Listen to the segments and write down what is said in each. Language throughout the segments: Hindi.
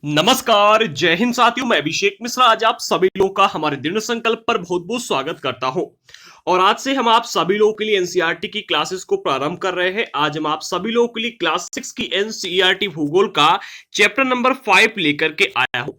नमस्कार, जय हिंद साथियों। मैं अभिषेक मिश्रा आज आप सभी लोगों का हमारे दृढ़ संकल्प पर बहुत बहुत स्वागत करता हूं। और आज से हम आप सभी लोगों के लिए एनसीईआरटी की क्लासेस को प्रारंभ कर रहे हैं। आज हम आप सभी लोगों के लिए क्लास 6 की एनसीईआरटी भूगोल का चैप्टर नंबर 5 लेकर के आया हूं।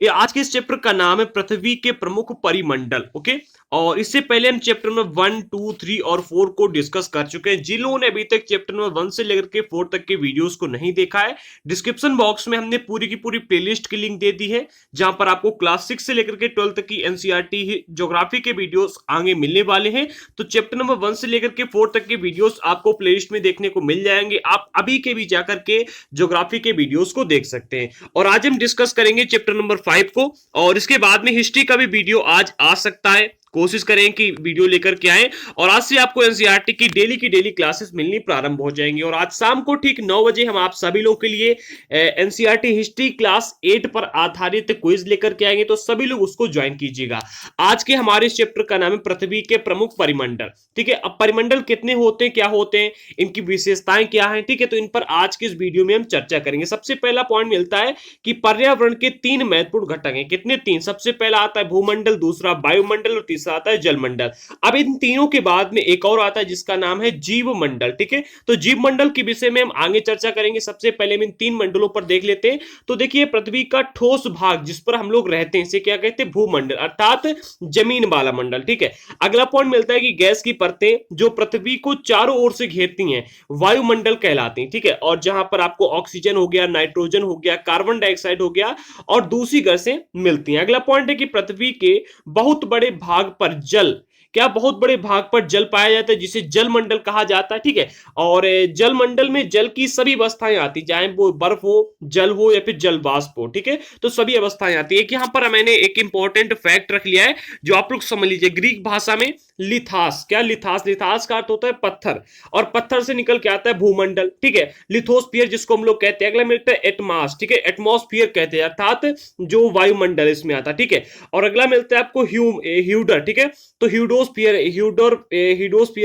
ये आज के इस चैप्टर का नाम है पृथ्वी के प्रमुख परिमंडल। ओके, और इससे पहले हम चैप्टर नंबर 1, 2, 3 और 4 को डिस्कस कर चुके हैं। जिन लोगों ने अभी तक चैप्टर नंबर 1 से लेकर के 4 तक के वीडियोस को नहीं देखा है, डिस्क्रिप्शन बॉक्स में हमने पूरी की पूरी प्लेलिस्ट की लिंक दे दी है, जहां पर आपको क्लास 6 से लेकर के 12 तक की एनसीईआरटी ज्योग्राफी के वीडियोस आगे मिलने वाले हैं। तो चैप्टर नंबर 1 से लेकर के 4 तक के वीडियोस आपको प्लेलिस्ट में देखने को मिल जाएंगे। आप अभी के भी जाकर के ज्योग्राफी के वीडियोस को देख सकते हैं। और आज हम डिस्कस करेंगे चैप्टर नंबर 5 को, और इसके बाद में हिस्ट्री का भी वीडियो आज आ सकता है। कोशिश करें कि वीडियो लेकर के आए, और आज से आपको एनसीईआरटी की डेली क्लासेस मिलनी प्रारंभ हो जाएंगी। और आज शाम को ठीक 9 बजे हम आप सभी लोगों के लिए एनसीईआरटी हिस्ट्री क्लास 8 पर आधारित क्विज लेकर के आएंगे, तो सभी लोग उसको ज्वाइन कीजिएगा। आज के हमारे इस चैप्टर का नाम है पृथ्वी के प्रमुख परिमंडल। ठीक है, अब परिमंडल कितने होते हैं, क्या होते हैं, इनकी विशेषताएं क्या हैं, ठीक है, तो इन पर आज के इस वीडियो में हम चर्चा करेंगे। सबसे पहला पॉइंट मिलता है कि पर्यावरण के 3 महत्वपूर्ण घटक हैं। कितने? 3। सबसे पहला आता है भूमंडल, दूसरा वायुमंडल और तीसरा आता है जलमंडल। अब इन तीनों के बाद में एक और आता है जिसका नाम है जीव मंडल। ठीक है, तो जीव मंडल के विषय में हम आगे चर्चा करेंगे। सबसे पहले हम इन 3 मंडलों पर देख लेते हैं। तो देखिए, पृथ्वी का ठोस भाग जिस पर हम लोग रहते हैं इसे क्या कहते हैं? भूमंडल, अर्थात जमीन वाला मंडल। ठीक है, अगला पॉइंट मिलता है कि गैस की परतें जो पृथ्वी को चारों ओर से घेरती हैं वायुमंडल कहलाती हैं। ठीक है, और जहां पर आपको ऑक्सीजन हो गया, नाइट्रोजन हो गया, कार्बन डाइऑक्साइड हो गया और दूसरी गैसें मिलती हैं। अगला पॉइंट है कि पृथ्वी के बहुत बड़े भाग पर जल, क्या बहुत बड़े भाग पर जल पाया जाता है, जिसे जल मंडल कहा जाता है। ठीक है, और जल मंडल में जल की सभी अवस्थाएं आती, चाहे वो बर्फ हो, जल हो या फिर जल वाष्प हो। ठीक है, तो सभी अवस्थाएं आती है। यहां पर मैंने एक इंपॉर्टेंट फैक्ट रख लिया है जो आप लोग समझ लीजिए। ग्रीक भाषा में लिथास, क्या लिथास? लिथास का अर्थ होता है पत्थर, और पत्थर से निकल के आता है भूमंडल। ठीक है, लिथोस्फीयर जिसको हम लोग कहते हैं। अगला मिलता है एटमॉस। ठीक है, एटमॉस्फियर कहते हैं, अर्थात जो वायुमंडल इसमें आता है। ठीक है, और अगला मिलता है आपको ह्यूडर। ठीक है, तो ह्यूडोस्फीयर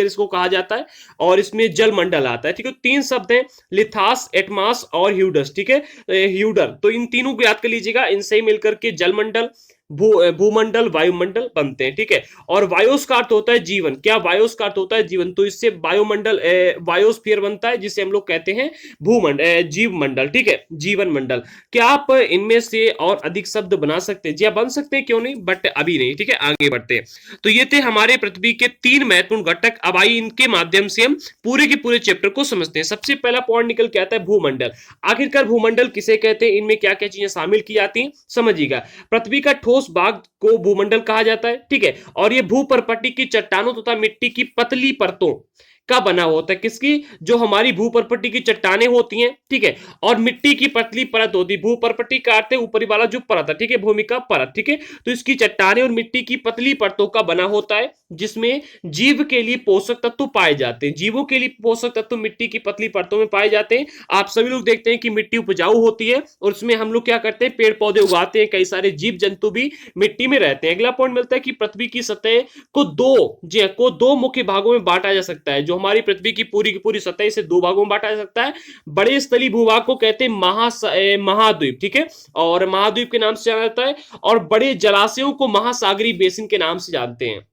इसको कहा जाता है, और इसमें जल मंडल आता है। ठीक है, 3 शब्द हैं, लिथास, एटमॉस और ह्यूडस। ठीक है, ह्यूडर, तो इन तीनों को याद कर लीजिएगा। इनसे ही मिलकर के जलमंडल, भूमंडल, वायुमंडल बनते हैं। ठीक है, और वायोस का अर्थ होता है जीवन। क्या? वायोस का अर्थ होता है जीवन, तो इससे वायुमंडल, वायोस्फीयर बनता है, जिसे हम लोग कहते हैं भूमंडल, जीव मंडल। ठीक है, जीवन मंडल। क्या आप इनमें से और अधिक शब्द बना सकते हैं? जी हाँ, बन सकते हैं, क्यों नहीं, बट अभी नहीं। ठीक है, आगे बढ़ते हैं। तो ये थे हमारे पृथ्वी के 3 महत्वपूर्ण घटक। अब आइए इनके माध्यम से हम पूरे के पूरे चैप्टर को समझते हैं। सबसे पहला पॉइंट निकल के आता है भूमंडल। आखिरकार भूमंडल किसे कहते हैं, इनमें क्या क्या चीजें शामिल की जाती हैं, समझिएगा। पृथ्वी का ठोस भाग को भूमंडल कहा जाता है। ठीक है, और ये भूपर्पटी की चट्टानों तथा मिट्टी की पतली परतों का बना होता है। किसकी? जो हमारी भूपर्पटी की चट्टानें होती हैं। ठीक है, और मिट्टी की पतली परत होती है। भूपर्पटी का अर्थ है ऊपरी वाला जो परत है। ठीक है, भूमि का परत। ठीक है, तो इसकी चट्टानें और मिट्टी की पतली परतों का बना होता है, जिसमें जीव के लिए पोषक तत्व पाए जाते हैं। जीवों के लिए पोषक तत्व मिट्टी की पतली परतों में पाए जाते हैं। आप सभी लोग देखते हैं कि मिट्टी उपजाऊ होती है, और उसमें हम लोग क्या करते हैं, पेड़ पौधे उगाते हैं, कई सारे जीव जंतु भी मिट्टी में रहते हैं। अगला पॉइंट मिलता है कि पृथ्वी की सतह को दो मुख्य भागों में बांटा जा सकता है। जो हमारी पृथ्वी की पूरी सतह, इसे 2 भागों में बांटा जा सकता है। बड़े स्थलीय भूभाग को कहते हैं महाद्वीप। ठीक है, और महाद्वीप के नाम से जाना जाता है, और बड़े जलाशयों को महासागरीय बेसिन के नाम से जानते हैं।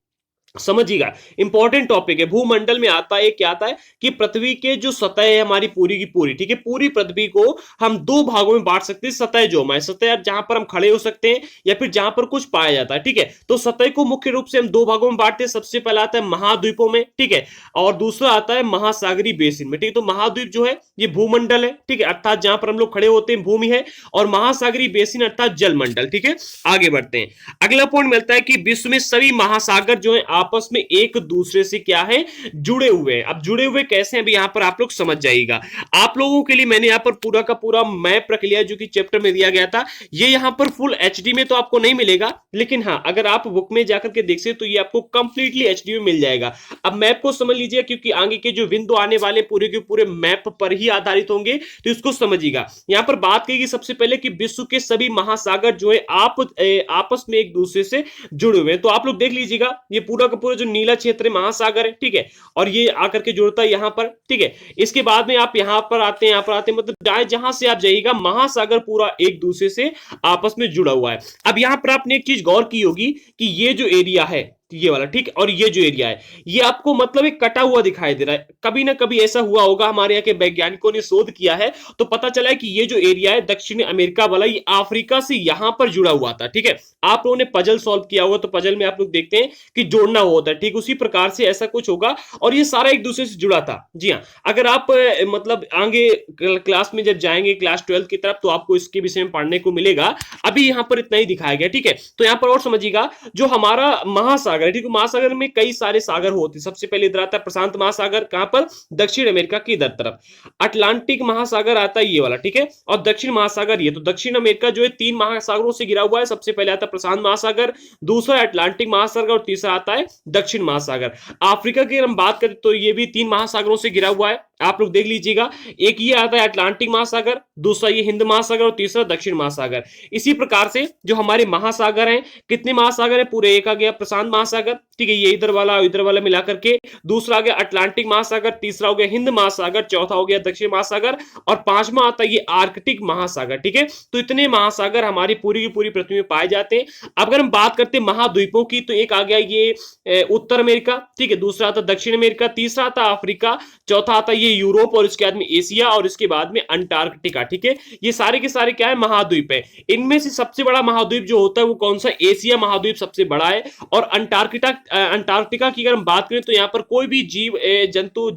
समझिएगा, इंपॉर्टेंट टॉपिक है। भूमंडल में आता है, क्या आता है कि पृथ्वी के जो सतह है हमारी पूरी की पूरी, ठीक है, पूरी पृथ्वी को हम 2 भागों में बांट सकते हैं। सतह जो हमारी सतह, जहां पर हम खड़े हो सकते हैं या फिर जहां पर कुछ पाया जाता है। ठीक है, तो सतह को मुख्य रूप से हम 2 भागों में बांटते हैं। सबसे पहला आता है महाद्वीपों में। ठीक है, और दूसरा आता है महासागरीय बेसिन में। ठीक है, तो महाद्वीप जो है ये भूमंडल है। ठीक है, अर्थात जहां पर हम लोग खड़े होते हैं भूमि है, और महासागरीय बेसिन अर्थात जलमंडल। ठीक है, आगे बढ़ते हैं। अगला पॉइंट मिलता है कि विश्व में सभी महासागर जो है आपस में एक दूसरे से क्या है, जुड़े हुए हैं। अब जुड़े हुए कैसे हैं, अभी यहां पर आप लोग समझ जाइएगा। आप लोगों के लिए मैंने यहां पर पूरा का पूरा मैप रख लिया, जो कि चैप्टर में दिया गया था। ये यहां पर फुल एचडी में तो आपको नहीं मिलेगा, लेकिन हां, अगर आप बुक में जाकर के देख से तो ये आपको कंप्लीटली एचडी में मिल जाएगा। अब मैप को समझ लीजिए, क्योंकि आगे के जो बिंदु आने वाले पूरे के पूरे मैप पर ही आधारित होंगे, तो इसको समझिएगा। यहां पर बात करेगी सबसे पहले कि विश्व के सभी महासागर जो है आपस में एक दूसरे से जुड़े हुए हैं। तो आप लोग देख लीजिएगा, ये पूरा पूरा का पूरा जो नीला क्षेत्र है महासागर है, ठीक है, और ये आकर के जुड़ता है यहाँ पर, ठीक है। इसके बाद में आप यहाँ पर आते हैं, यहाँ पर आते हैं, मतलब जहां से आप जाइएगा महासागर पूरा एक दूसरे से आपस में जुड़ा हुआ है। अब यहाँ पर आपने एक चीज गौर की होगी कि ये जो एरिया है ये वाला, ठीक है, और ये जो एरिया है ये आपको मतलब एक कटा हुआ दिखाई दे रहा है। कभी ना कभी ऐसा हुआ होगा, हमारे यहाँ के वैज्ञानिकों ने शोध किया है तो पता चला है कि ये जो एरिया है दक्षिण अमेरिका वाला, ये अफ्रीका से यहां पर जुड़ा हुआ था, ठीक है। आप लोगों ने पजल सॉल्व किया होगा तो पजल में आप लोग देखते हैं कि जोड़ना होता है, ठीक उसी प्रकार से ऐसा कुछ होगा और ये सारा एक दूसरे से जुड़ा था। जी हाँ, अगर आप मतलब आगे क्लास में जब जाएंगे क्लास 12 की तरफ तो आपको इसके विषय में पढ़ने को मिलेगा। अभी यहाँ पर इतना ही दिखाया गया, ठीक है। तो यहाँ पर और समझिएगा, जो हमारा महासागर है, ठीक है, महासागर में कई सारे सागर होते हैं। सबसे पहले इधर आता है प्रशांत महासागर, कहां पर, दक्षिण अमेरिका की इधर तरफ। अटलांटिक महासागर आता है ये वाला, ठीक है, और दक्षिण महासागर ये। तो दक्षिण अमेरिका जो है 3 महासागरों से घिरा हुआ है। सबसे पहले आता है प्रशांत महासागर, दूसरा अटलांटिक महासागर और तीसरा आता है दक्षिण महासागर। अफ्रीका की हम बात करें तो ये भी 3 महासागरों से घिरा हुआ है, आप लोग देख लीजिएगा। एक ये आता है अटलांटिक महासागर, दूसरा ये हिंद महासागर और तीसरा दक्षिण महासागर। इसी प्रकार से जो हमारे महासागर हैं, कितने महासागर है, पूरे एक आ गया प्रशांत महासागर, ठीक है, ये इधर वाला मिला करके, दूसरा आ गया अटलांटिक महासागर, तीसरा हो गया हिंद महासागर, चौथा हो गया दक्षिण महासागर और पांचवा आता है ये आर्कटिक महासागर, ठीक है। तो इतने महासागर हमारी पूरी की पूरी पृथ्वी में पाए जाते हैं। अब अगर हम बात करते हैं महाद्वीपों की तो एक आ गया ये उत्तर अमेरिका, ठीक है, दूसरा आता दक्षिण अमेरिका, तीसरा आता अफ्रीका, चौथा आता ये यूरोप और इसके बाद में एशिया और इसके बाद में अंटार्कटिका, ठीक है। ये सारे के सारे क्या है, महाद्वीप है। इनमें से सबसे बड़ा महाद्वीप जो होता है वो कौन सा, एशिया महाद्वीप सबसे बड़ा है। और अंटार्कटिका की अगर हम बात करें तो यहाँ पर कोई भी जीव जंतु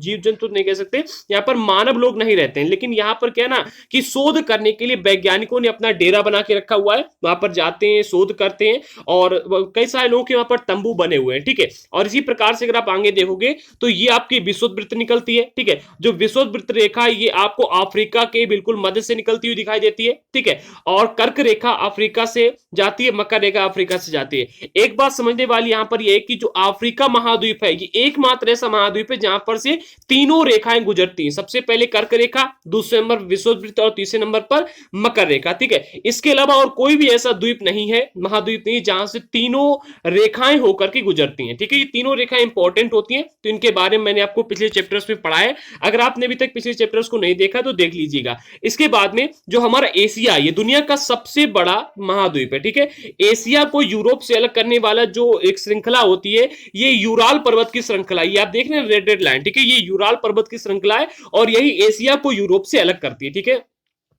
नहीं कह सकते, यहाँ पर मानव लोग नहीं रहते हैं। लेकिन यहाँ पर क्या है ना कि शोध करने के लिए वैज्ञानिकों ने अपना डेरा बना के रखा हुआ है, वहां पर जाते हैं, शोध करते हैं और कई सारे लोगों के वहां पर तंबू बने हुए हैं, ठीक है। और इसी प्रकार से अगर आप आगे देखोगे तो ये आपकी विषुववृत्त निकलती है, ठीक है। जो विषुववृत्त रेखा ये आपको अफ्रीका के बिल्कुल मध्य से निकलती हुई दिखाई देती है, ठीक है। और कर्क रेखा अफ्रीका से जाती है, मकर रेखा अफ्रीका से जाती है। एक बात समझने वाली यहां पर यह है कि जो अफ्रीका महाद्वीप है ये एकमात्र ऐसा महाद्वीप है जहां पर से तीनों रेखाएं गुजरती हैं। सबसे पहले कर्क रेखा, दूसरे नंबर विषुववृत्त और तीसरे नंबर पर मकर रेखा, ठीक है। इसके अलावा और कोई भी ऐसा द्वीप नहीं है, महाद्वीप नहीं, जहां से तीनों रेखाएं होकर के गुजरती हैं, ठीक है। ये तीनों रेखाएं इंपॉर्टेंट होती हैं, तो इनके बारे में मैंने आपको पिछले चैप्टर्स में पढ़ा है। अगर आपने अभी तक पिछले चैप्टर्स को नहीं देखा तो देख लीजिएगा। इसके बाद में जो हमारा एशिया, ये दुनिया का सबसे बड़ा महाद्वीप है, ठीक है। एशिया को यूरोप से अलग करने वाला जो एक श्रृंखला होती है ये यूराल पर्वत की श्रृंखला, ये आप देख रहे हैं रेड रेड लाइन, ठीक है, ये यूराल पर्वत की श्रृंखला है और यही एशिया को यूरोप से अलग करती है, ठीक है।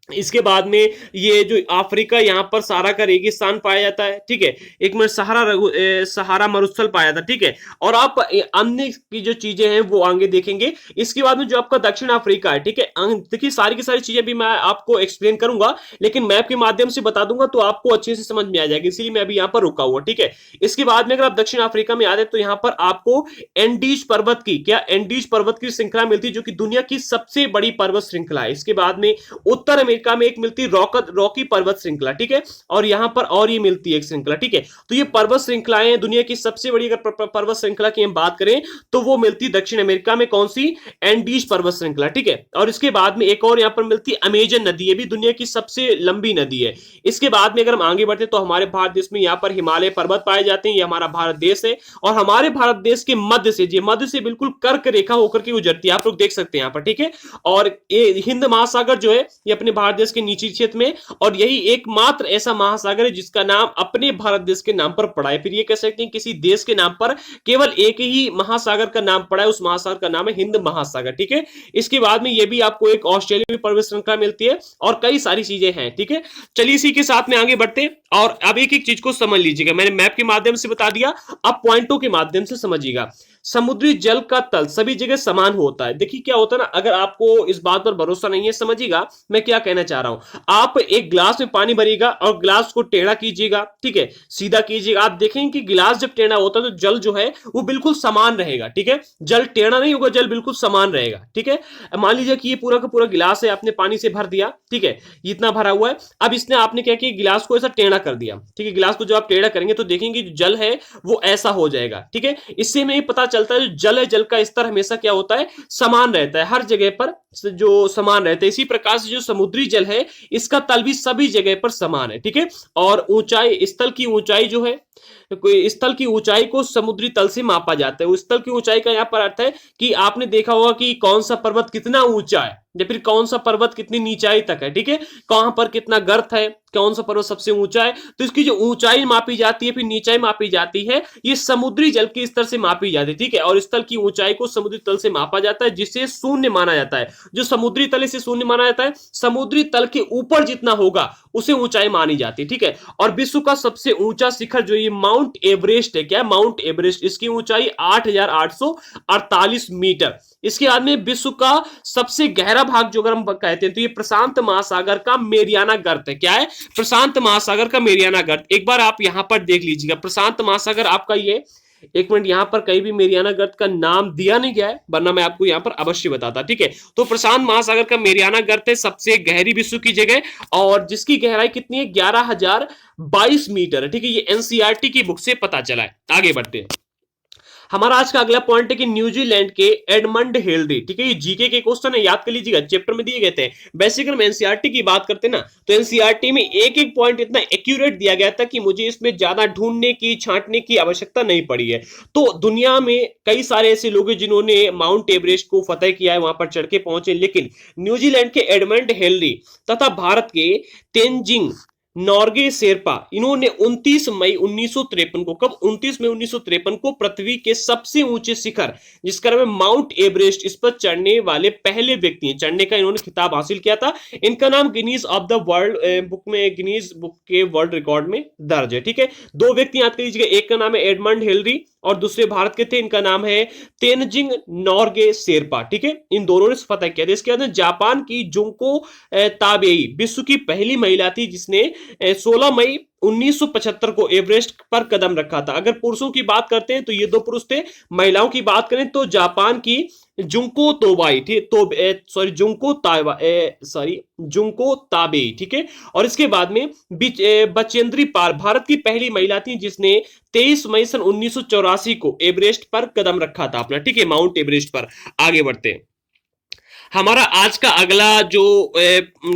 इसके बाद में ये जो अफ्रीका, यहाँ पर सारा का रेगिस्तान पाया जाता है, ठीक है। एक में सहारा मरुस्थल पाया जाता है, ठीक है। और आप अन्य की जो चीजें हैं वो आगे देखेंगे। इसके बाद में जो आपका दक्षिण अफ्रीका है, ठीक है, देखिए सारी की सारी चीजें भी मैं आपको एक्सप्लेन करूंगा, लेकिन मैप के माध्यम से बता दूंगा तो आपको अच्छे से समझ में आ जाएगी, इसीलिए मैं अभी यहाँ पर रुका हुआ, ठीक है। इसके बाद में अगर आप दक्षिण अफ्रीका में आते तो यहाँ पर आपको एंडीज पर्वत की एंडीज पर्वत की श्रृंखला मिलती है जो कि दुनिया की सबसे बड़ी पर्वत श्रृंखला है। इसके बाद में उत्तर अमेरिका में एक मिलती है रॉकी पर्वत श्रृंखला, ठीक है, और यहां पर और ये मिलती है एक श्रृंखला, ठीक है। तो ये पर्वत श्रृंखलाएं दुनिया की सबसे बड़ी अगर पर्वत श्रृंखला की हम बात करें तो वो मिलती है दक्षिण अमेरिका में, कौन सी, एंडीज पर्वत श्रृंखला, ठीक है। और इसके बाद में एक और यहां पर मिलती है अमेजन नदी, ये भी दुनिया की सबसे लंबी नदी है। इसके बाद में अगर हम आगे बढ़ते तो हमारे भारत देश में यहां पर हिमालय पर्वत पाए जाते हैं, ये हमारा भारत देश है और हमारे भारत देश के मध्य से बिल्कुल कर्क रेखा होकर के गुजरती है, आप लोग देख सकते हैं यहां पर, ठीक है। और ये हिंद महासागर जो है ये अपने भारत देश के नीचे क्षेत्र में, और यही एकमात्र ऐसा महासागर है जिसका नाम अपने भारत देश के नाम पर पड़ा है। फिर ये कह सकते हैं किसी देश के नाम पर केवल एक ही महासागर का नाम पड़ा है, उस महासागर का नाम है हिंद महासागर, ठीक है। इसके बाद में ये भी आपको एक ऑस्ट्रेलिया में पर्वत श्रृंखला मिलती है और कई सारी चीजें हैं, ठीक है। चलिए इसी के साथ में आगे बढ़ते हैं और अब एक एक चीज को समझ लीजिएगा। मैंने मैप के माध्यम से बता दिया, अब पॉइंटों के माध्यम से समझिएगा। समुद्री जल का तल सभी जगह समान होता है। देखिए क्या होता है ना, अगर आपको इस बात पर भरोसा नहीं है, समझिएगा मैं क्या कहना चाह रहा हूं। आप एक गिलास में पानी भरिएगा और गिलास को टेढ़ा कीजिएगा, ठीक है, सीधा कीजिएगा, आप देखेंगे कि गिलास जब टेढ़ा होता है तो जल जो है वो बिल्कुल समान रहेगा, ठीक है। जल टेढ़ा नहीं होगा, जल बिल्कुल समान रहेगा, ठीक है। मान लीजिए कि ये पूरा का पूरा गिलास है, आपने पानी से भर दिया, ठीक है, इतना भरा हुआ है। अब इसने आपने क्या किया, गिलास को ऐसा टेढ़ा कर दिया, ठीक है। गिलास को जब आप टेढ़ा करेंगे तो देखेंगे जो जल है वो ऐसा हो जाएगा, ठीक है। इससे हमें पता चलता है जो जल है, जल का स्तर हमेशा क्या होता है, समान रहता है, हर जगह पर जो समान रहता है। इसी प्रकार से जो समुद्री जल है इसका तल भी सभी जगह पर समान है, ठीक है। और ऊंचाई, स्थल की ऊंचाई जो है कोई स्थल की ऊंचाई को समुद्री तल से मापा जाता है। उस स्थल की ऊंचाई का यहाँ पर अर्थ है कि आपने देखा होगा कि कौन सा पर्वत कितना ऊंचा है या फिर कौन सा पर्वत कितनी नीचाई तक है, ठीक है, कहां पर कितना गर्त है, कौन सा पर्वत सबसे ऊंचा है। तो इसकी जो ऊंचाई मापी जाती है फिर नीचाई मापी जाती है, ये समुद्री जल के स्तर से मापी जाती है, ठीक है। और स्थल की ऊंचाई को समुद्री तल से मापा जाता है, जिसे शून्य माना जाता है। जो समुद्री तल से शून्य माना जाता है, समुद्री तल के ऊपर जितना होगा उसे ऊंचाई मानी जाती है, ठीक है। और विश्व का सबसे ऊंचा शिखर जो ये माउंट एवरेस्ट है, क्या माउंट एवरेस्ट, इसकी ऊंचाई 8,848 मीटर। इसके बाद में विश्व का सबसे गहरा भाग जो अगर हम कहते हैं तो ये प्रशांत महासागर का मेरियाना गर्त है। क्या है? प्रशांत महासागर का मेरियाना गर्त। एक बार आप यहां पर देख लीजिएगा, प्रशांत महासागर आपका ये, एक मिनट, यहां पर कहीं भी मेरियाना गर्त का नाम दिया नहीं गया है, वरना मैं आपको यहां पर अवश्य बताता, ठीक है। तो प्रशांत महासागर का मेरियाना गर्त है सबसे गहरी विश्व की जगह, और जिसकी गहराई कितनी है? 11,022 मीटर है, ठीक है। ये एनसीईआरटी की बुक से पता चला है। आगे बढ़ते हैं। हमारा आज का अगला पॉइंट है कि न्यूजीलैंड के एडमंड हिलरी, ठीक है, ये जीके के क्वेश्चन है, याद कर लीजिएगा, चैप्टर में दिए गए थे। बेसिक हम एनसीईआरटी की बात करते हैं ना, तो एनसीईआरटी में एक एक पॉइंट इतना एक्यूरेट दिया गया था कि मुझे इसमें ज्यादा ढूंढने की, छांटने की आवश्यकता नहीं पड़ी है। तो दुनिया में कई सारे ऐसे लोग हैं जिन्होंने माउंट एवरेस्ट को फतेह किया है, वहां पर चढ़ के पहुंचे, लेकिन न्यूजीलैंड के एडमंड हिलरी तथा भारत के तेंजिंग नॉर्गे शेरपा, इन्होंने 29 मई 1953 को, कब? 29 मई 1953 को पृथ्वी के सबसे ऊंचे शिखर जिसका नाम है माउंट एवरेस्ट, इस पर चढ़ने वाले पहले व्यक्ति हैं। चढ़ने का इन्होंने खिताब हासिल किया था। इनका नाम Guinness of the world book में, गिनीज बुक के वर्ल्ड रिकॉर्ड में दर्ज है, ठीक है। दो व्यक्ति याद कर लीजिएगा, एक का नाम है एडमंड हिलरी और दूसरे भारत के थे, इनका नाम है तेनजिंग नॉर्गे शेरपा, ठीक है। इन दोनों ने फतह किया था। इसके बाद जापान की जुंको ताबेई विश्व की पहली महिला थी जिसने 16 मई 1975 को एवरेस्ट पर कदम रखा था। अगर पुरुषों की बात करते हैं तो ये दो पुरुष थे। महिलाओं की बात करें तो जापान की जुंको तोबाई, ठीक, तो सॉरी जुंको ताबा, सॉरी जुंको ताबेई, ठीक है। और इसके बाद में बचेंद्री पाल भारत की पहली महिला थी जिसने 23 मई सन 1984 को एवरेस्ट पर कदम रखा था अपना, ठीक है, माउंट एवरेस्ट पर। आगे बढ़ते हैं। हमारा आज का अगला जो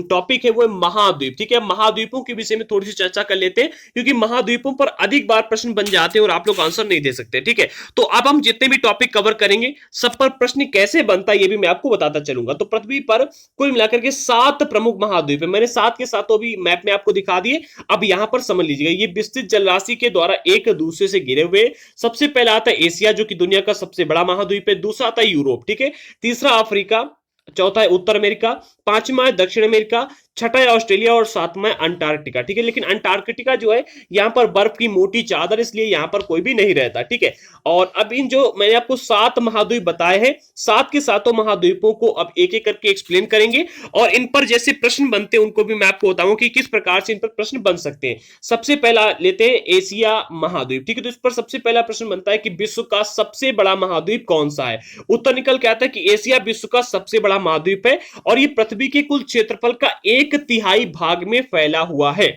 टॉपिक है वो है महाद्वीप, ठीक है। महाद्वीपों के विषय में थोड़ी सी चर्चा कर लेते हैं, क्योंकि महाद्वीपों पर अधिक बार प्रश्न बन जाते हैं और आप लोग आंसर नहीं दे सकते, ठीक है। तो अब हम जितने भी टॉपिक कवर करेंगे सब पर प्रश्न कैसे बनता है ये भी मैं आपको बताता चलूंगा। तो पृथ्वी पर कुल मिलाकर के 7 प्रमुख महाद्वीप है। मैंने 7 के 7 भी मैप में आपको दिखा दिए। अब यहां पर समझ लीजिएगा, ये विस्तृत जलराशि के द्वारा एक दूसरे से घिरे हुए। सबसे पहला आता है एशिया, जो कि दुनिया का सबसे बड़ा महाद्वीप है। दूसरा आता है यूरोप, ठीक है। तीसरा अफ्रीका, चौथा है उत्तर अमेरिका, पांचवा है दक्षिण अमेरिका, छठा है ऑस्ट्रेलिया और सातवां है अंटार्कटिका, ठीक है। लेकिन अंटार्कटिका जो है यहां पर बर्फ की मोटी चादर, इसलिए यहां पर कोई भी नहीं रहता, ठीक है। और अब इन जो मैंने आपको 7 महाद्वीप बताए हैं, 7 के 7 महाद्वीपों को अब एक एक करके एक्सप्लेन करेंगे और इन पर जैसे प्रश्न बनते हैं उनको भी मैं आपको बताऊंगा कि किस प्रकार से इन पर प्रश्न बन सकते हैं। सबसे पहला लेते हैं एशिया महाद्वीप, ठीक है। तो इस पर सबसे पहला प्रश्न बनता है कि विश्व का सबसे बड़ा महाद्वीप कौन सा है? उत्तर निकल के आता है कि एशिया विश्व का सबसे बड़ा महाद्वीप है और ये पृथ्वी के कुल क्षेत्रफल का 1/3 भाग में फैला हुआ है।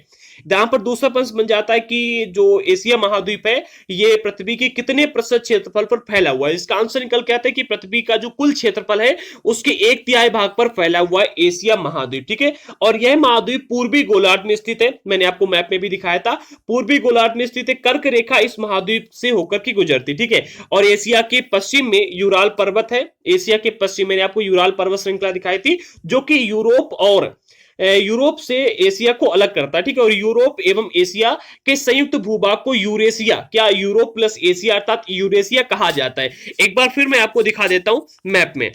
यहां पर दूसरा प्रश्न बन जाता है कि जो एशिया महाद्वीप है ये पृथ्वी के कितने प्रतिशत क्षेत्रफल पर फैला हुआ है? इसका आंसर निकल के आता है कि पृथ्वी का जो कुल क्षेत्रफल है उसके 1/3 भाग पर फैला हुआ है एशिया महाद्वीप, ठीक है। और यह महाद्वीप पूर्वी गोलार्ध में स्थित है। मैंने आपको मैप में भी दिखाया था, पूर्वी गोलार्ध में स्थित है। कर्क रेखा इस महाद्वीप से होकर के गुजरती, ठीक है। और एशिया के पश्चिम में यूराल पर्वत है। एशिया के पश्चिम मैंने आपको यूराल पर्वत श्रृंखला दिखाई थी, जो कि यूरोप से एशिया को अलग करता है, ठीक है। और यूरोप एवं एशिया के संयुक्त भूभाग को यूरेशिया, क्या यूरोप प्लस एशिया अर्थात यूरेशिया कहा जाता है। एक बार फिर मैं आपको दिखा देता हूं मैप में।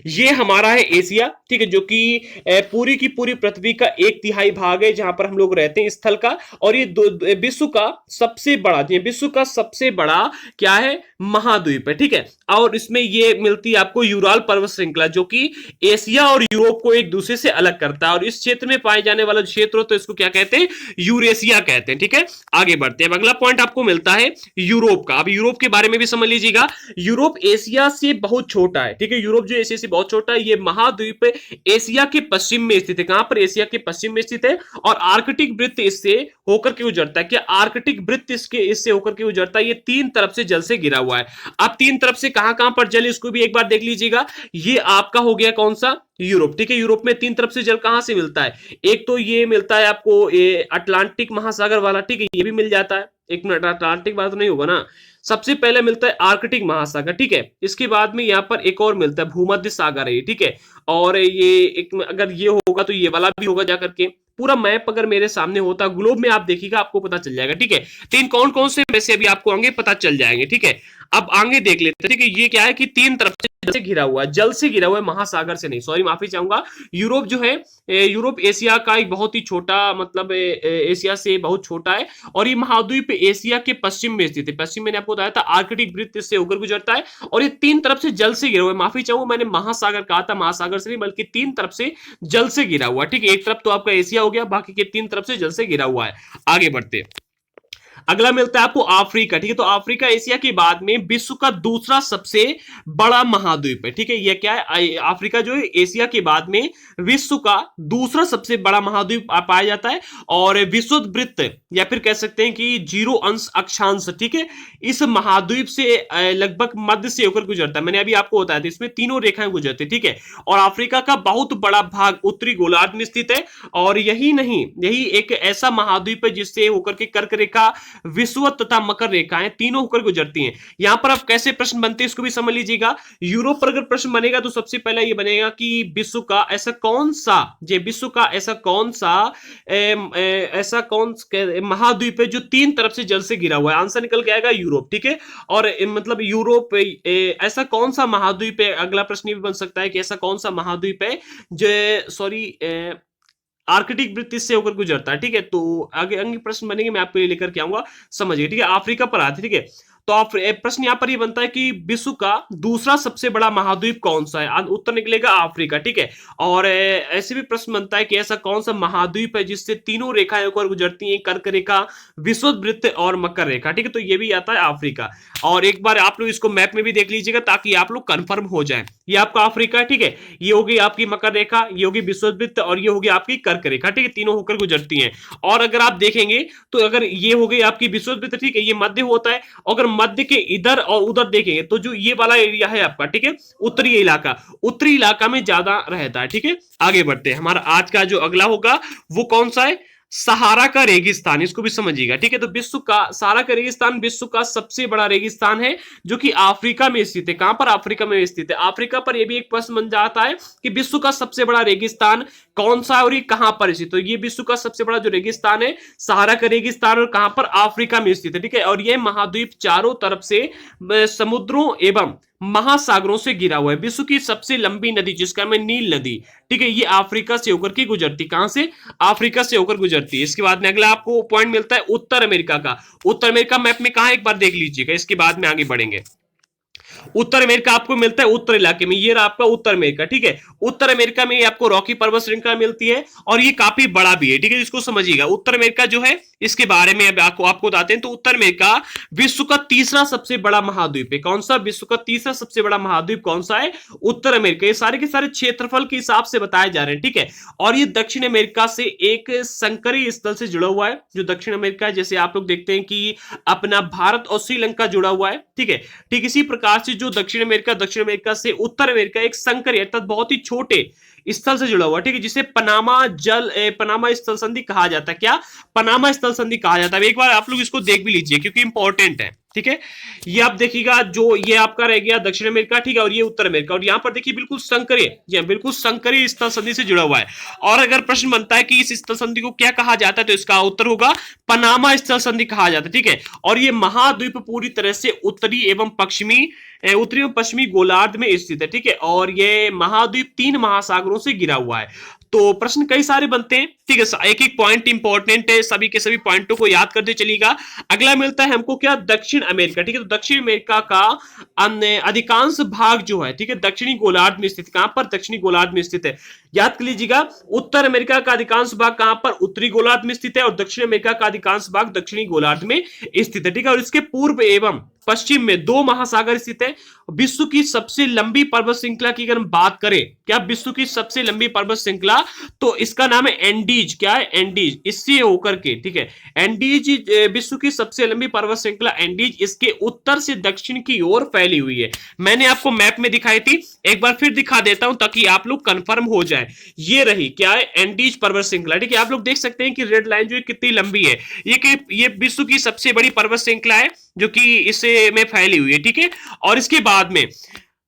ये हमारा है एशिया, ठीक है, जो कि पूरी की पूरी पृथ्वी का 1/3 भाग है जहां पर हम लोग रहते हैं स्थल का। और ये विश्व का सबसे बड़ा क्या है? महाद्वीप है, ठीक है। और इसमें ये मिलती है आपको यूराल पर्वत श्रृंखला, जो कि एशिया और यूरोप को एक दूसरे से अलग करता है। और इस क्षेत्र में पाए जाने वाला क्षेत्र तो इसको क्या कहते हैं? यूरेशिया कहते हैं, ठीक है। आगे बढ़ते हैं। अगला पॉइंट आपको मिलता है यूरोप का। अब यूरोप के बारे में भी समझ लीजिएगा। यूरोप एशिया से बहुत छोटा है, ठीक है। यूरोप जो एशिया से बहुत छोटा है। ये महाद्वीप एशिया के पश्चिम में स्थित है। कहां पर? एशिया के पश्चिम में स्थित है। और आर्कटिक वृत्त इससे होकर के गुजरता है। क्या आर्कटिक वृत्त इससे होकर के गुजरता है? ये 3 तरफ से जल से घिरा हुआ है। अब 3 तरफ से कहां पर जल, इसको भी एक बार देख लीजिएगा। ये आपका हो गया कौन सा? यूरोप, ठीक है। यूरोप में 3 तरफ से जल कहां से मिलता है? एक तो ये मिलता है आपको ये अटलांटिक महासागर वाला, ठीक है, ये भी मिल जाता है, एक मिनट, अंटार्कटिक बात तो नहीं होगा ना। सबसे पहले मिलता है आर्कटिक महासागर, ठीक है। इसके बाद में यहाँ पर एक और मिलता है भूमध्य सागर है ये, ठीक है। और ये एक, अगर ये होगा तो ये वाला भी होगा जाकर के। पूरा मैप अगर मेरे सामने होता ग्लोब में, आप देखिएगा आपको पता चल जाएगा, ठीक है। तो इन कौन कौन से वैसे अभी आपको आगे पता चल जाएंगे, ठीक है। अब आगे देख लेते हैं, ठीक है। ये क्या है कि तीन तरफ से जल से घिरा हुआ है, जल से घिरा हुआ है, महासागर से नहीं, सॉरी माफी चाहूंगा। यूरोप जो है, यूरोप एशिया का एक बहुत ही छोटा, मतलब एशिया से बहुत छोटा है। और ये महाद्वीप एशिया के पश्चिम में स्थित है। पश्चिम मैंने आपको बताया था आर्कटिक वृत्त से होकर गुजरता है। और ये तीन तरफ से जल से घिरा हुआ है, माफी चाहूंगा मैंने महासागर कहा था, महासागर से नहीं बल्कि तीन तरफ से जल से घिरा हुआ है, ठीक है। एक तरफ तो आपका एशिया हो गया, बाकी के तीन तरफ से जल से घिरा हुआ है। आगे बढ़ते हैं। अगला मिलता है आपको अफ्रीका, ठीक है। तो अफ्रीका एशिया के बाद में विश्व का दूसरा सबसे बड़ा महाद्वीप है, ठीक है। यह क्या है, अफ्रीका जो है एशिया के बाद में विश्व का दूसरा सबसे बड़ा महाद्वीप पाया जाता है। और विश्व वृत्त, या फिर कह सकते हैं कि जीरो अंश अक्षांश, ठीक है, इस महाद्वीप से लगभग मध्य से होकर गुजरता है। मैंने अभी आपको बताया था इसमें तीनों रेखाएं गुजरती, ठीक है। और अफ्रीका का बहुत बड़ा भाग उत्तरी गोलार्ध में स्थित है। और यही नहीं, यही एक ऐसा महाद्वीप है जिससे होकर के कर्क रेखा, विषुवत तथा मकर रेखाएं तीनों होकर गुजरती हैं। यहां पर अब कैसे प्रश्न बनते हैं इसको भी समझ लीजिएगा। यूरोप पर अगर प्रश्न बनेगा तो सबसे पहला ये बनेगा कि विश्व का ऐसा कौन सा, जे विश्व का ऐसा कौन सा ऐसा कौन महाद्वीप है जो तीन तरफ से जल से घिरा हुआ है। आंसर निकल के आएगा यूरोप, ठीक है। और मतलब यूरोप ऐसा कौन सा महाद्वीप है, अगला प्रश्न ये भी बन सकता है कि ऐसा कौन सा महाद्वीप है जो, सॉरी, आर्कटिक वृत्त से होकर गुजरता है, ठीक है। तो आगे आगे प्रश्न बनेंगे, मैं आपके लिए लेकर के आऊंगा, समझिए, ठीक है। अफ्रीका पर आते, ठीक है। तो आप प्रश्न यहां पर ये बनता है कि विश्व का दूसरा सबसे बड़ा महाद्वीप कौन सा है, उत्तर निकलेगा अफ्रीका, ठीक है। और ऐसे भी प्रश्न बनता है कि ऐसा कौन सा महाद्वीप है जिससे तीनों रेखाएं होकर गुजरती हैं, कर्क रेखा, विषुवत वृत्त और मकर रेखा, ठीक है। तो ये भी आता है अफ्रीका। और एक बार आप लोग इसको मैप में भी देख लीजिएगा ताकि आप लोग कंफर्म हो जाए। ये आपका अफ्रीका है, ठीक है। ये होगी आपकी मकर रेखा, ये होगी विषुवत वृत्त, और ये होगी आपकी कर्क रेखा, ठीक है। तीनों होकर गुजरती हैं। और अगर आप देखेंगे तो अगर ये हो गई आपकी विषुवत वृत्त, ठीक है, ये मध्य होता है। अगर मध्य के इधर और उधर देखेंगे तो जो ये वाला एरिया है आपका, ठीक है, उत्तरी इलाका, उत्तरी इलाका में ज्यादा रहता है, ठीक है। आगे बढ़ते हैं। हमारा आज का जो अगला होगा वो कौन सा है, सहारा का रेगिस्तान, इसको भी समझिएगा, ठीक है। तो विश्व का सहारा का रेगिस्तान विश्व का सबसे बड़ा रेगिस्तान है जो कि अफ्रीका में स्थित है। कहां पर, अफ्रीका में स्थित है। अफ्रीका पर यह भी एक प्रश्न बन जाता है कि विश्व का सबसे बड़ा रेगिस्तान कौन सा है और ये कहां पर स्थित। तो ये विश्व का सबसे बड़ा जो रेगिस्तान है सहारा का रेगिस्तान, और कहां पर, अफ्रीका में स्थित है, ठीक है। और यह महाद्वीप चारों तरफ से समुद्रों एवं महासागरों से घिरा हुआ है। विश्व की सबसे लंबी नदी जिसका नाम है नील नदी, ठीक है, ये अफ्रीका से होकर के गुजरती, कहां से, अफ्रीका से होकर गुजरती है। इसके बाद में अगला आपको पॉइंट मिलता है उत्तर अमेरिका का। उत्तर अमेरिका मैप में कहां, एक बार देख लीजिएगा, इसके बाद में आगे बढ़ेंगे। उत्तर अमेरिका आपको मिलता है उत्तर इलाके में, ये रहा आपका उत्तर अमेरिका, ठीक है। उत्तर अमेरिका में आपको रॉकी पर्वत श्रृंखला मिलती है और ये काफी बड़ा भी है, ठीक है। इसको समझिएगा, उत्तर अमेरिका जो है इसके बारे में अब आपको बताते हैं। तो उत्तर अमेरिका विश्व का तीसरा सबसे बड़ा महाद्वीप है। कौन सा, विश्व का तीसरा सबसे बड़ा महाद्वीप कौन सा है, उत्तर अमेरिका। ये सारे के सारे क्षेत्रफल के हिसाब से बताए जा रहे हैं, ठीक है। और ये दक्षिण अमेरिका से एक संकरीय स्थल से जुड़ा हुआ है। जो दक्षिण अमेरिका है, जैसे आप लोग देखते हैं कि अपना भारत और श्रीलंका जुड़ा हुआ है, ठीक है। ठीक इसी प्रकार से जो दक्षिण अमेरिका से उत्तर अमेरिका एक संकरीय अर्थात बहुत ही छोटे स्थल से जुड़ा हुआ, ठीक है, जिसे पनामा स्थल संधि कहा जाता है। क्या, पनामा स्थल संधि कहा जाता है। एक बार आप लोग इसको देख भी लीजिए क्योंकि इंपॉर्टेंट है, ठीक है। ये आप देखिएगा, जो ये आपका रह गया दक्षिण अमेरिका, ठीक है, और ये उत्तर अमेरिका। और यहां पर देखिए बिल्कुल संकरीय, बिल्कुल संकरीय स्थल संधि से जुड़ा हुआ है। और अगर प्रश्न बनता है कि इस स्थल संधि को क्या कहा जाता है, तो इसका उत्तर होगा पनामा स्थल संधि कहा जाता है, ठीक है। और ये महाद्वीप पूरी तरह से उत्तरी एवं पश्चिमी गोलार्ध में स्थित है, ठीक है। और ये महाद्वीप तीन महासागरों से घिरा हुआ है। तो प्रश्न कई सारे बनते हैं, ठीक है। एक एक पॉइंट इंपॉर्टेंट है, सभी के सभी पॉइंटों को याद करते चलिएगा। अगला मिलता है हमको क्या, दक्षिण अमेरिका, ठीक है। तो दक्षिण अमेरिका का अधिकांश भाग जो है, ठीक है, दक्षिणी गोलार्ध में स्थित। कहां पर, दक्षिणी गोलार्ध में स्थित है। याद कर लीजिएगा, उत्तर अमेरिका का अधिकांश भाग कहां पर, उत्तरी गोलार्ध में स्थित है। और दक्षिण अमेरिका का अधिकांश भाग दक्षिणी गोलार्ध में स्थित है, ठीक है। और इसके पूर्व एवं पश्चिम में दो महासागर स्थित है। विश्व की सबसे लंबी पर्वत श्रृंखला की अगर हम बात करें, क्या विश्व की सबसे लंबी पर्वत श्रृंखला, तो इसका नाम है एंडीज, क्या है एंडीज, इससे होकर के, ठीक है, एंडीज विश्व की सबसे लंबी पर्वत श्रृंखला एंडीज इसके उत्तर से दक्षिण की ओर फैली हुई है। मैंने आपको मैप में दिखाई थी, एक बार फिर दिखा देता हूं ताकि आप लोग कंफर्म हो जाए। ये रही क्या है एंडीज पर्वत श्रृंखला, ठीक है, आप लोग देख सकते हैं कि रेड लाइन जो है कितनी लंबी है, ये विश्व की सबसे बड़ी पर्वत श्रृंखला है जो कि इसे में फैली हुई है, ठीक है। और इसके बाद में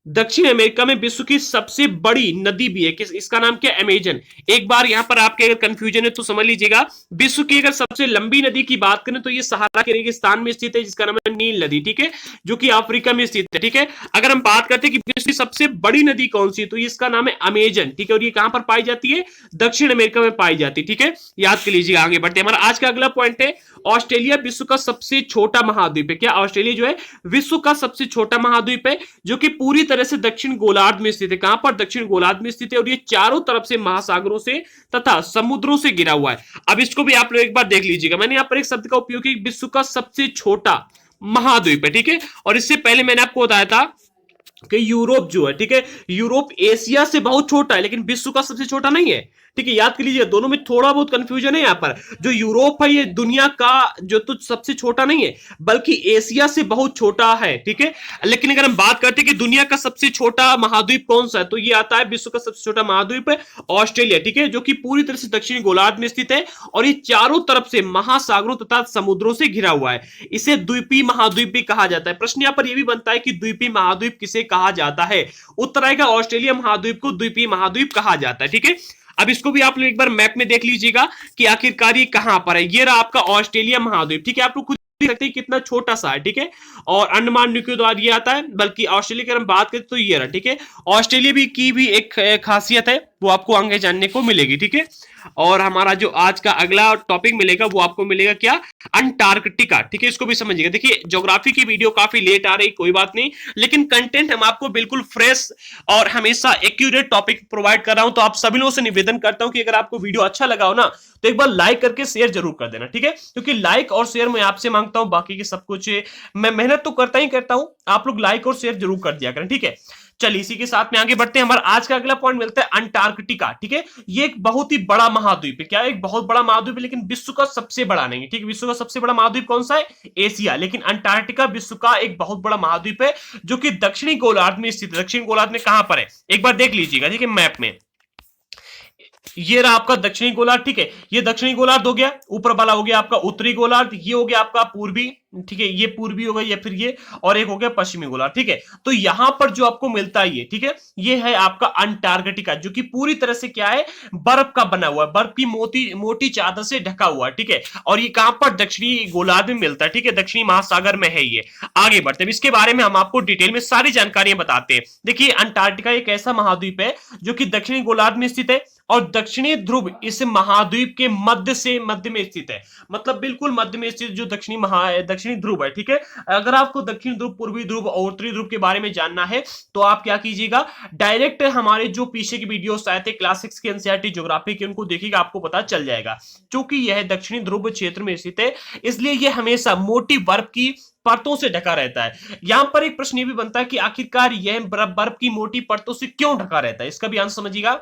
दक्षिण अमेरिका में विश्व की सबसे बड़ी नदी भी है, इसका नाम क्या है अमेजन। एक बार यहां पर आपके अगर कंफ्यूजन है तो समझ लीजिएगा, विश्व की अगर सबसे लंबी नदी की बात करें तो ये सहारा के रेगिस्तान में स्थित है, जिसका नाम है नील नदी, ठीक है, जो कि अफ्रीका में स्थित है, ठीक है। अगर हम बात करते हैं कि विश्व की सबसे बड़ी नदी कौन सी है तो इसका नाम है अमेजन, ठीक है, और ये कहां पर पाई जाती है, दक्षिण अमेरिका में पाई जाती है, ठीक है, याद कर लीजिएगा। आगे बढ़ते हैं, हमारा आज का अगला पॉइंट है ऑस्ट्रेलिया विश्व का सबसे छोटा महाद्वीप है। क्या ऑस्ट्रेलिया जो है विश्व का सबसे छोटा महाद्वीप है, जो कि पूरी तरह से दक्षिण गोलार्ध में स्थित है। कहां पर, दक्षिण गोलार्ध में स्थित है, और ये चारों तरफ से महासागरों से तथा समुद्रों से घिरा हुआ है। अब इसको भी आप लोग एक बार देख लीजिएगा, मैंने यहां पर एक शब्द का उपयोग किया, विश्व का सबसे छोटा महाद्वीप है, ठीक है। और इससे पहले मैंने आपको बताया था कि यूरोप जो है, ठीक है, यूरोप एशिया से बहुत छोटा है लेकिन विश्व का सबसे छोटा नहीं है, ठीक है, याद कर लीजिए, दोनों में थोड़ा बहुत कंफ्यूजन है। यहां पर जो यूरोप है ये दुनिया का जो तो सबसे छोटा नहीं है बल्कि एशिया से बहुत छोटा है, ठीक है। लेकिन अगर हम बात करते हैं कि दुनिया का सबसे छोटा महाद्वीप कौन सा है तो ये आता है, विश्व का सबसे छोटा महाद्वीप है ऑस्ट्रेलिया, ठीक है, जो कि पूरी तरह से दक्षिणी गोलार्ध में स्थित है और ये चारों तरफ से महासागरों तथा समुद्रों से घिरा हुआ है। इसे द्वीपीय महाद्वीप भी कहा जाता है। प्रश्न यहां पर यह भी बनता है कि द्वीपीय महाद्वीप किसे कहा जाता है, उत्तर आएगा ऑस्ट्रेलिया महाद्वीप को द्वीपीय महाद्वीप कहा जाता है, ठीक है। अब इसको भी आप लोग एक बार मैप में देख लीजिएगा कि आखिरकार ये कहां पर है। ये रहा आपका ऑस्ट्रेलिया महाद्वीप, ठीक है, आप लोग खुद देख सकते हैं कितना छोटा सा है, ठीक है। और अंडमान निकोबार ये आता है, बल्कि ऑस्ट्रेलिया की अगर हम बात करें तो ये रहा, ठीक है। ऑस्ट्रेलिया भी की भी एक खासियत है वो आपको आगे जानने को मिलेगी, ठीक है। और हमारा जो आज का अगला टॉपिक मिलेगा वो आपको मिलेगा क्या, अंटार्कटिका, ठीक है, इसको भी समझिएगा। देखिए ज्योग्राफी की वीडियो काफी लेट आ रही, कोई बात नहीं, लेकिन कंटेंट हम आपको बिल्कुल फ्रेश और हमेशा एक्यूरेट टॉपिक प्रोवाइड कर रहा हूं। तो आप सभी लोगों से निवेदन करता हूं कि अगर आपको वीडियो अच्छा लगा हो ना तो एक बार लाइक करके शेयर जरूर कर देना, ठीक है, क्योंकि लाइक और शेयर मैं आपसे मांगता हूं, बाकी की सब कुछ मैं मेहनत तो करता ही करता हूं, आप लोग लाइक और शेयर जरूर कर दिया करें, ठीक है। चलिए इसी के साथ में आगे बढ़ते हैं, हमारा आज का अगला पॉइंट मिलता है अंटार्कटिका, ठीक है। ये एक बहुत ही बड़ा महाद्वीप है, क्या एक बहुत बड़ा महाद्वीप है लेकिन विश्व का सबसे बड़ा नहीं है, ठीक है। विश्व का सबसे बड़ा महाद्वीप कौन सा है, एशिया, लेकिन अंटार्कटिका विश्व का एक बहुत बड़ा महाद्वीप है जो कि दक्षिणी गोलार्ध में स्थित है। दक्षिण गोलार्ध में कहां पर है एक बार देख लीजिएगा, ठीक है, मैप में। ये रहा आपका दक्षिणी गोलार्ध, ठीक है, ये दक्षिणी गोलार्ध हो गया, ऊपर वाला हो गया आपका उत्तरी गोलार्ध, ये हो गया आपका पूर्वी, ठीक है, ये पूर्वी हो गया, या फिर ये, और एक हो गया पश्चिमी गोलार्ध, ठीक है। तो यहां पर जो आपको मिलता है ये, ठीक है, ये है आपका अंटार्कटिका, जो कि पूरी तरह से क्या है, बर्फ का बना हुआ है, बर्फ की मोटी मोटी चादर से ढका हुआ है, ठीक है। और ये कहां पर, दक्षिणी गोलार्ध में मिलता है, ठीक है, दक्षिणी महासागर में है ये। आगे बढ़ते हैं, इसके बारे में हम आपको डिटेल में सारी जानकारियां बताते हैं। देखिए अंटार्कटिका एक ऐसा महाद्वीप है जो कि दक्षिणी गोलार्ध में स्थित है और दक्षिणी ध्रुव इस महाद्वीप के मध्य में स्थित है, मतलब बिल्कुल मध्य में स्थित जो दक्षिणी ध्रुव है, ठीक है। अगर आपको दक्षिण ध्रुव, पूर्वी ध्रुव और उत्तरी ध्रुव के बारे में जानना है तो आप क्या कीजिएगा, डायरेक्ट हमारे जो पीछे की वीडियोस आए थे क्लास 6 के एनसीईआरटी ज्योग्राफी के, उनको देखिएगा, आपको पता चल जाएगा। क्योंकि यह दक्षिणी ध्रुव क्षेत्र में स्थित है इसलिए यह हमेशा मोटी बर्फ की परतों से ढका रहता है। यहां पर एक प्रश्न ये भी बनता है कि आखिरकार यह बर्फ की मोटी परतों से क्यों ढका रहता है, इसका भी आंसर समझिएगा।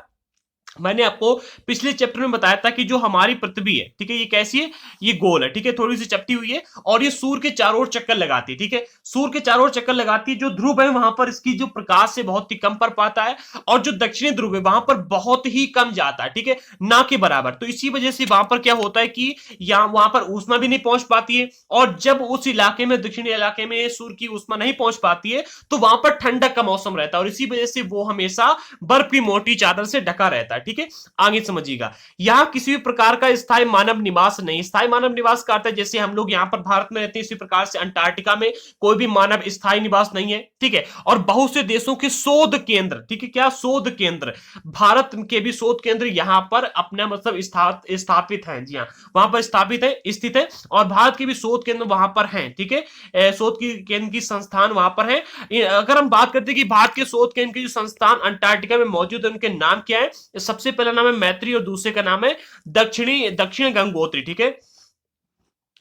मैंने आपको पिछले चैप्टर में बताया था कि जो हमारी पृथ्वी है, ठीक है, ये कैसी है, ये गोल है, ठीक है, थोड़ी सी चपटी हुई है और ये सूर्य के चारों ओर चक्कर लगाती है, ठीक है, सूर्य के चारों ओर चक्कर लगाती है। जो ध्रुव है वहां पर इसकी जो प्रकाश से बहुत ही कम पड़ पाता है और जो दक्षिणी ध्रुव है वहां पर बहुत ही कम जाता है, ठीक है, ना के बराबर। तो इसी वजह से वहां पर क्या होता है कि वहां पर ऊष्मा भी नहीं पहुंच पाती है, और जब उस इलाके में, दक्षिणी इलाके में सूर्य की ऊष्मा नहीं पहुंच पाती है तो वहां पर ठंडक का मौसम रहता है और इसी वजह से वो हमेशा बर्फ की मोटी चादर से ढका रहता है, ठीक है। आगे समझिएगा, यहां किसी भी प्रकार का स्थायी मानव निवास नहीं। स्थायी मानव निवास का अर्थ है जैसे हम लोग यहां पर भारत में रहते हैं, इसी प्रकार से अंटार्कटिका में कोई भी मानव स्थायी निवास नहीं है, ठीक है। और बहुत से देशों के शोध केंद्र, ठीक है, क्या शोध केंद्र, भारत के भी शोध केंद्र यहां पर अपना मतलब स्थापित है, जी हाँ, वहां पर स्थापित है, स्थित है, और भारत के भी शोध केंद्र वहां पर हैं, ठीक है, शोध की केंद्र की संस्थान वहां पर है। अगर हम बात करते हैं कि भारत के शोध केंद्र के जो संस्थान अंटार्कटिका में मौजूद है उनके नाम क्या है, सबसे पहला नाम है मैत्री और दूसरे का नाम है दक्षिण गंगोत्री, ठीक है,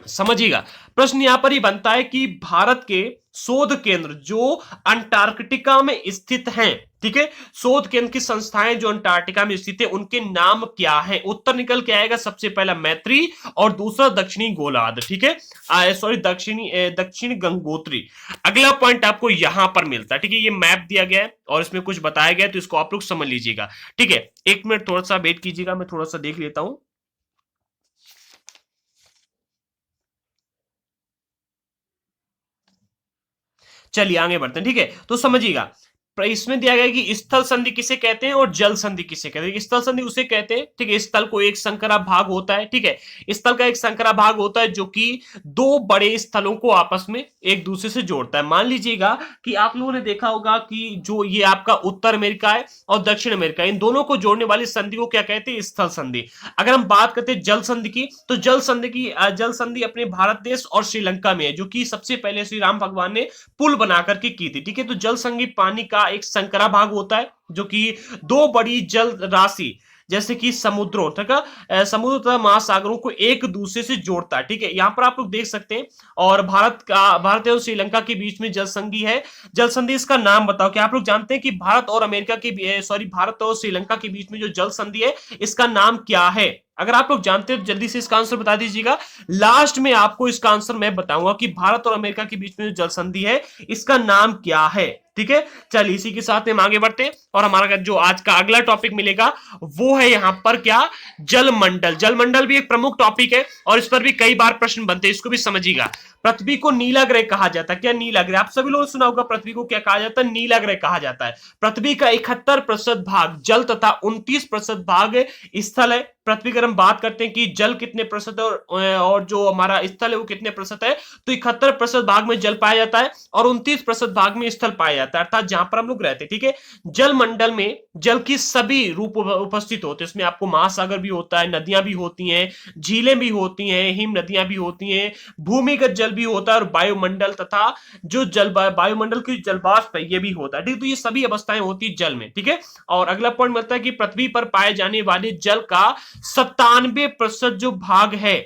समझिएगा। प्रश्न यहां पर ही बनता है कि भारत के शोध केंद्र जो अंटार्कटिका में स्थित हैं, ठीक है। शोध केंद्र की संस्थाएं जो अंटार्कटिका में स्थित है उनके नाम क्या है? उत्तर निकल के आएगा सबसे पहला मैत्री और दूसरा दक्षिणी गोलार्ध, ठीक है, सॉरी दक्षिणी गंगोत्री। अगला पॉइंट आपको यहां पर मिलता है, ठीक है। ये मैप दिया गया है और इसमें कुछ बताया गया है, तो इसको आप लोग समझ लीजिएगा, ठीक है। एक मिनट थोड़ा सा वेट कीजिएगा, मैं थोड़ा सा देख लेता हूं। चलिए आगे बढ़ते हैं, ठीक है। तो समझिएगा, इसमें दिया गया है कि स्थल संधि किसे कहते हैं और जल संधि किसे कहते हैं। स्थल संधि उसे कहते हैं, ठीक है, स्थल को एक संकरा भाग होता है, ठीक है। स्थल का एक संकरा भाग होता है जो कि दो बड़े स्थलों को आपस में एक दूसरे से जोड़ता है। मान लीजिएगा कि आप लोगों ने देखा होगा कि जो ये आपका उत्तर अमेरिका है और दक्षिण अमेरिका, इन दोनों को जोड़ने वाली संधि को क्या कहते हैं? स्थल संधि। अगर हम बात करते हैं जल संधि की, तो जल संधि अपने भारत देश और श्रीलंका में है, जो कि सबसे पहले श्री राम भगवान ने पुल बना करके की थी, ठीक है। तो जल संधि पानी का एक संकरा भाग होता है जो कि दो बड़ी जल राशि जैसे कि समुद्रों, ठीक है, समुद्र तथा महासागरों को एक दूसरे से जोड़ता है, ठीक है। यहां पर आप लोग देख सकते हैं। और भारत और श्रीलंका के बीच में जल संधि है। जल संधि, इसका नाम बताओ। क्या आप लोग जानते हैं कि भारत और श्रीलंका के बीच में जो जल संधि है इसका नाम क्या है? अगर आप लोग जानते हैं तो जल्दी से इसका आंसर बता दीजिएगा। लास्ट में आपको इसका आंसर मैं बताऊंगा कि भारत और अमेरिका के बीच में जो जल संधि है इसका नाम क्या है, ठीक है। चलिए इसी के साथ हम आगे बढ़ते हैं और हमारा जो आज का अगला टॉपिक मिलेगा वो है यहां पर क्या? जलमंडल। जलमंडल भी एक प्रमुख टॉपिक है और इस पर भी कई बार प्रश्न बनते हैं, इसको भी समझिएगा। पृथ्वी को नीला ग्रह कहा जाता है। क्या नीला ग्रह? आप सभी लोगों ने सुना होगा पृथ्वी को क्या कहा जाता है? नीला ग्रह कहा जाता है। पृथ्वी का 71% भाग जल तथा 29% भाग स्थल है। पृथ्वी की हम बात करते हैं कि जल कितने प्रतिशत है और जो हमारा स्थल है वो कितने प्रतिशत है, तो 71% भाग में जल पाया जाता है और 29% भाग में स्थल पाया जाता है, अर्थात जहां पर हम लोग रहते हैं, ठीक है। जल मंडल में जल की सभी रूप उपस्थित होते हैं। इसमें आपको महासागर भी होता है, नदियां भी होती हैं, झीलें भी होती हैं, हिम नदियां भी होती हैं, भूमिगत जल भी होता है और वायुमंडल तथा जो जल वायुमंडल की जलवाष्प है ये भी होता है, ठीक है। तो ये सभी अवस्थाएं होती है जल में, ठीक है। और अगला पॉइंट मिलता है कि पृथ्वी पर पाए जाने वाले जल का 97% जो भाग है,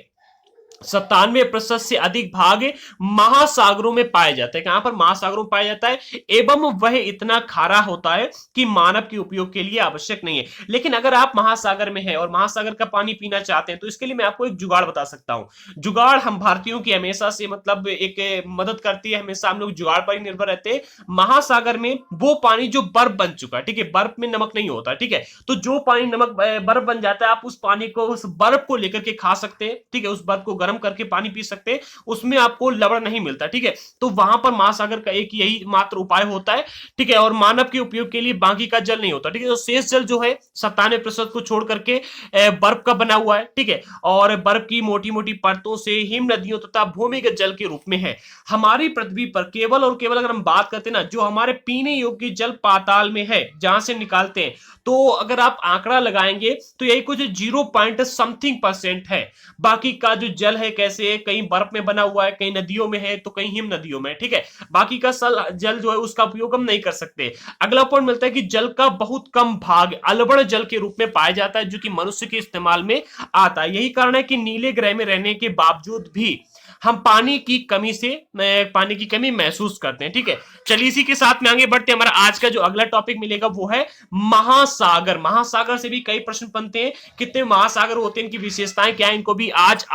97% से अधिक भाग महासागरों में पाया जाता है। कहां पर? महासागरों में पाया जाता है। एवं वह इतना खारा होता है कि मानव के उपयोग के लिए आवश्यक नहीं है। लेकिन अगर आप महासागर में हैं और महासागर का पानी पीना चाहते हैं तो इसके लिए मैं आपको एक जुगाड़ बता सकता हूं। जुगाड़ हम भारतीयों की हमेशा से मतलब एक मदद करती है, हमेशा हम लोग जुगाड़ पर ही निर्भर रहते हैं। महासागर में वो पानी जो बर्फ बन चुका है, ठीक है, बर्फ में नमक नहीं होता, ठीक है। तो जो पानी नमक बर्फ बन जाता है, आप उस पानी को, उस बर्फ को लेकर के खा सकते हैं, ठीक है। उस बर्फ को गर्म करके पानी पी सकते हैं, उसमें आपको लवण नहीं मिलता, ठीक है। तो वहां पर महासागर का एक यही मात्र उपाय होता है, ठीक है। और मानव के उपयोग के लिए बाकी का जल नहीं होता, ठीक है। तो शेष जल जो है 97% को छोड़ करके बर्फ का बना हुआ है, ठीक है। और बर्फ की मोटी मोटी परतों से हिम नदियों तथा भूमिगत जल के रूप में है। हमारी पृथ्वी पर केवल और केवल अगर हम बात करते हैं ना, जो हमारे पीने योग्य जल पाताल में है जहां से निकालते हैं, तो अगर आप आंकड़ा लगाएंगे तो यही कुछ 0.something% है। बाकी का जो जल है कैसे है, कहीं बर्फ में बना हुआ है, कहीं नदियों में है, तो कहीं हिम नदियों में, ठीक है। बाकी का जल जो है उसका उपयोग हम नहीं कर सकते। अगला पॉइंट मिलता है कि जल का बहुत कम भाग अलवण जल के रूप में पाया जाता है जो कि मनुष्य के इस्तेमाल में आता है। यही कारण है कि नीले ग्रह में रहने के बावजूद भी हम पानी की कमी महसूस करते हैं, ठीक है। चलिए इसी के साथ में आगे बढ़ते हैं। हमारा आज का जो अगला टॉपिक मिलेगा वो है महासागर। महासागर से भी कई प्रश्न बनते हैं, कितने महासागर होते हैं, इनकी विशेषताएं क्या है, इनको भी आज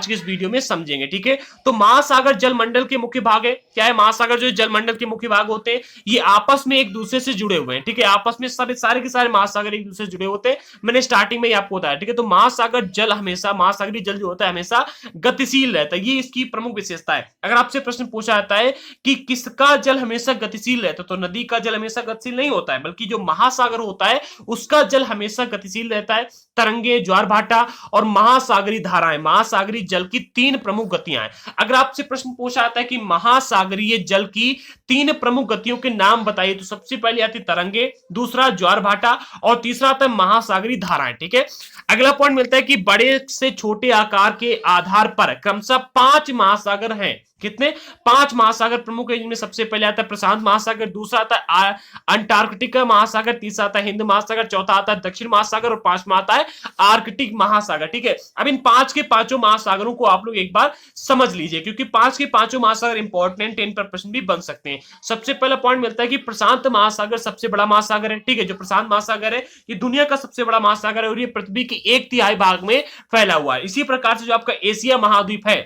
के इस वीडियो में समझेंगे, ठीक है। तो महासागर जलमंडल के मुख्य भाग है। क्या है? महासागर जो जलमंडल के मुख्य भाग होते हैं ये आपस में एक दूसरे से जुड़े हुए हैं, ठीक है। आपस में सारे के सारे महासागर एक दूसरे से जुड़े होते हैं। मैंने स्टार्टिंग में ही आपको बताया, ठीक है। तो महासागरीय जल जो होता है हमेशा गतिशील रहता है, ये इसकी प्रमुख विशेषता है। अगर आपसे प्रश्न पूछा जाता है कि किसका जल हमेशा गतिशील रहता है, तो नदी का जल हमेशा गतिशील नहीं होता है, बल्कि जो महासागर होता है उसका जल हमेशा गतिशील रहता है। तरंगे, ज्वार भाटा और महासागरीय धाराएं, महासागरीय जल की 3 प्रमुख गतियां हैं। अगर आपसे प्रश्न पूछा जाता है कि महासागरीय जल की 3 प्रमुख गतियों के नाम बताइए, तो सबसे पहले आती तरंगे, दूसरा ज्वार भाटा और तीसरा आता है महासागरीय धाराएं, ठीक है। अगला पॉइंट मिलता है कि बड़े से छोटे आकार के आधार पर क्रमशः 5 5 महासागर हैं। कितने? 5 महासागर प्रमुख है, जिनमें सबसे पहले आता है प्रशांत महासागर, दूसरा आता है अंटार्कटिका महासागर, तीसरा आता है हिंद महासागर, चौथा आता है दक्षिण महासागर और पांचवा आता है आर्कटिक महासागर। ठीक है, अब इन पांच के पांचों महासागरों को आप लोग एक बार समझ लीजिए, क्योंकि पांच के पांचों महासागर इंपॉर्टेंट, इन पर प्रश्न भी बन सकते हैं। सबसे पहला पॉइंट मिलता है कि प्रशांत महासागर सबसे बड़ा महासागर है। ठीक है, जो प्रशांत महासागर है ये दुनिया का सबसे बड़ा महासागर है और ये पृथ्वी के 1/3 भाग में फैला हुआ है। इसी प्रकार से जो आपका एशिया महाद्वीप है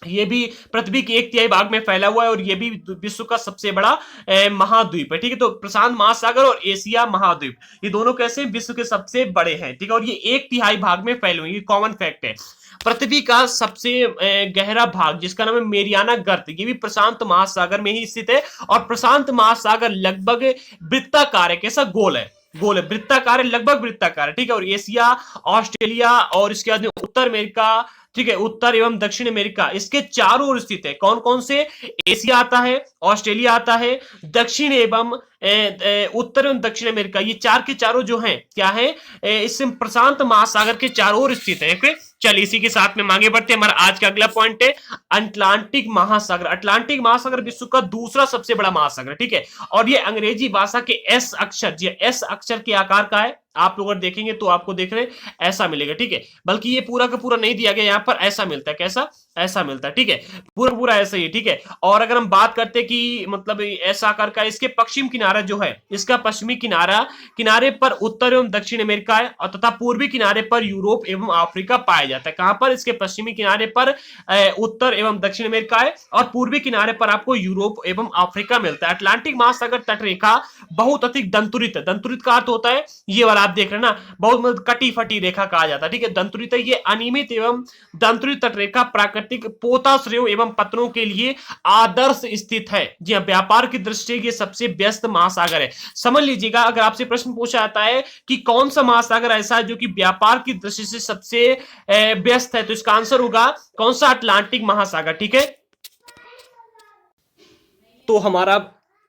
ये भी पृथ्वी के 1/3 भाग में फैला हुआ है और ये भी विश्व का सबसे बड़ा महाद्वीप है। ठीक है, तो प्रशांत महासागर और एशिया महाद्वीप ये दोनों कैसे विश्व के सबसे बड़े हैं। ठीक है, और ये 1/3 भाग में फैले हुए, ये कॉमन फैक्ट है। पृथ्वी का सबसे गहरा भाग जिसका नाम है मेरियाना गर्त, ये भी प्रशांत महासागर में ही स्थित है और प्रशांत महासागर लगभग वृत्ताकार है। कैसा? गोल है, गोल है, वृत्ताकार है, लगभग वृत्ताकार है। ठीक है, और एशिया, ऑस्ट्रेलिया और इसके बाद उत्तर अमेरिका, ठीक है, उत्तर एवं दक्षिण अमेरिका इसके चारों ओर स्थित है। कौन कौन से? एशिया आता है, ऑस्ट्रेलिया आता है, दक्षिण एवं उत्तर एवं दक्षिण अमेरिका, ये चार के चारों जो हैं क्या है? इस प्रशांत महासागर के चारों ओर स्थित है। चलिए इसी के साथ में आगे बढ़ते हैं। हमारा आज का अगला पॉइंट है अटलांटिक महासागर। अटलांटिक महासागर विश्व का दूसरा सबसे बड़ा महासागर। ठीक है, और ये अंग्रेजी भाषा के एस अक्षर, जी एस अक्षर के आकार का है। आप लोग अगर देखेंगे तो आपको देखने ऐसा मिलेगा। ठीक है, बल्कि ये पूरा का पूरा नहीं दिया गया, यहाँ पर ऐसा मिलता है। कैसा? ऐसा मिलता है। ठीक है, पूरा पूरा ऐसा ही। ठीक है, और अगर हम बात करते हैं कि मतलब ऐसा आकार का, इसके पश्चिम किनारा जो है, इसका पश्चिमी किनारे पर उत्तर एवं दक्षिण अमेरिका है और तथा पूर्वी किनारे पर यूरोप एवं अफ्रीका पाया जाता है। कहां पर? इसके पश्चिमी किनारे पर उत्तर एवं दक्षिण अमेरिका है और पूर्वी किनारे पर आपको यूरोप एवं अफ्रीका मिलता है। अटलांटिक महासागर तट रेखा बहुत अधिक दंतुरित है। दंतुरित का अर्थ होता है ये वाला आप देख रहे हैं ना, बहुत कटी फटी रेखा कहा जाता है। ठीक है, दंतुरित है, ये अनियमित एवं दंतुरित तट रेखा प्राकृतिक पोताश्रयों एवं पत्तनों के लिए आदर्श स्थित है। जी हाँ, व्यापार की दृष्टि से ये सबसे व्यस्त महासागर है। समझ लीजिएगा, अगर आपसे प्रश्न पूछा जाता है कि कौन सा महासागर ऐसा है जो कि व्यापार की दृष्टि से सबसे व्यस्त है, तो इसका आंसर होगा कौन सा? अटलांटिक महासागर। ठीक है, तो हमारा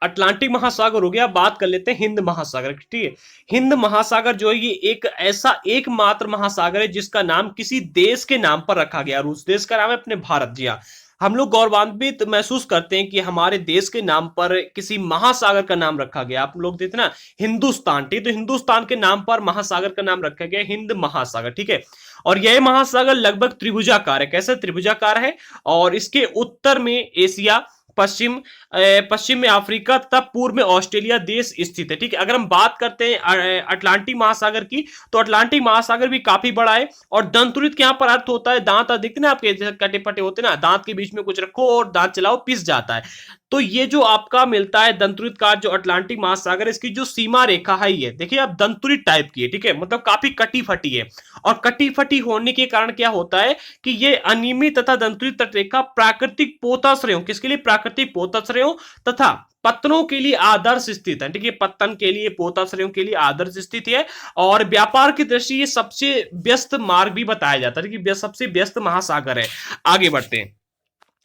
अटलांटिक महासागर हो गया। बात कर लेते हैं हिंद महासागर। ठीक है, हिंद महासागर जो है ये एक ऐसा एकमात्र महासागर है जिसका नाम किसी देश के नाम पर रखा गया और उस देश का नाम है अपने भारत। जी हाँ, हम लोग गौरवान्वित महसूस करते हैं कि हमारे देश के नाम पर किसी महासागर का नाम रखा गया। आप लोग देते ना हिंदुस्तान, ठीक, तो हिंदुस्तान के नाम पर महासागर का नाम रखा गया हिंद महासागर। ठीक है, और यह महासागर लगभग त्रिभुजाकार है। कैसे? त्रिभुजाकार है और इसके उत्तर में एशिया, पश्चिम में अफ्रीका तथा पूर्व में ऑस्ट्रेलिया देश स्थित है। ठीक है, अगर हम बात करते हैं अटलांटिक महासागर की, तो अटलांटिक महासागर भी काफी बड़ा है और दंतुरित के यहाँ पर अर्थ होता है दांत दिखते ना आपके, कटे पटे होते ना, दांत के बीच में कुछ रखो और दांत चलाओ पिस जाता है। तो ये जो आपका मिलता है दंतुरित का जो अटलांटिक महासागर, इसकी जो सीमा रेखा है ये देखिए आप दंतुरित टाइप की है। ठीक है, मतलब काफी कटी फटी है और कटी फटी होने के कारण क्या होता है कि ये अनियमित तथा दंतुरित तटरेखा प्राकृतिक पोताश्रयों, किसके लिए? प्राकृतिक पोताश्रयों तथा पत्तनों के लिए आदर्श स्थित है। ठीक है, पत्तन के लिए, पोताश्रयों के लिए आदर्श स्थिति है और व्यापार की दृष्टि ये सबसे व्यस्त मार्ग भी बताया जाता है कि सबसे व्यस्त महासागर है। आगे बढ़ते हैं।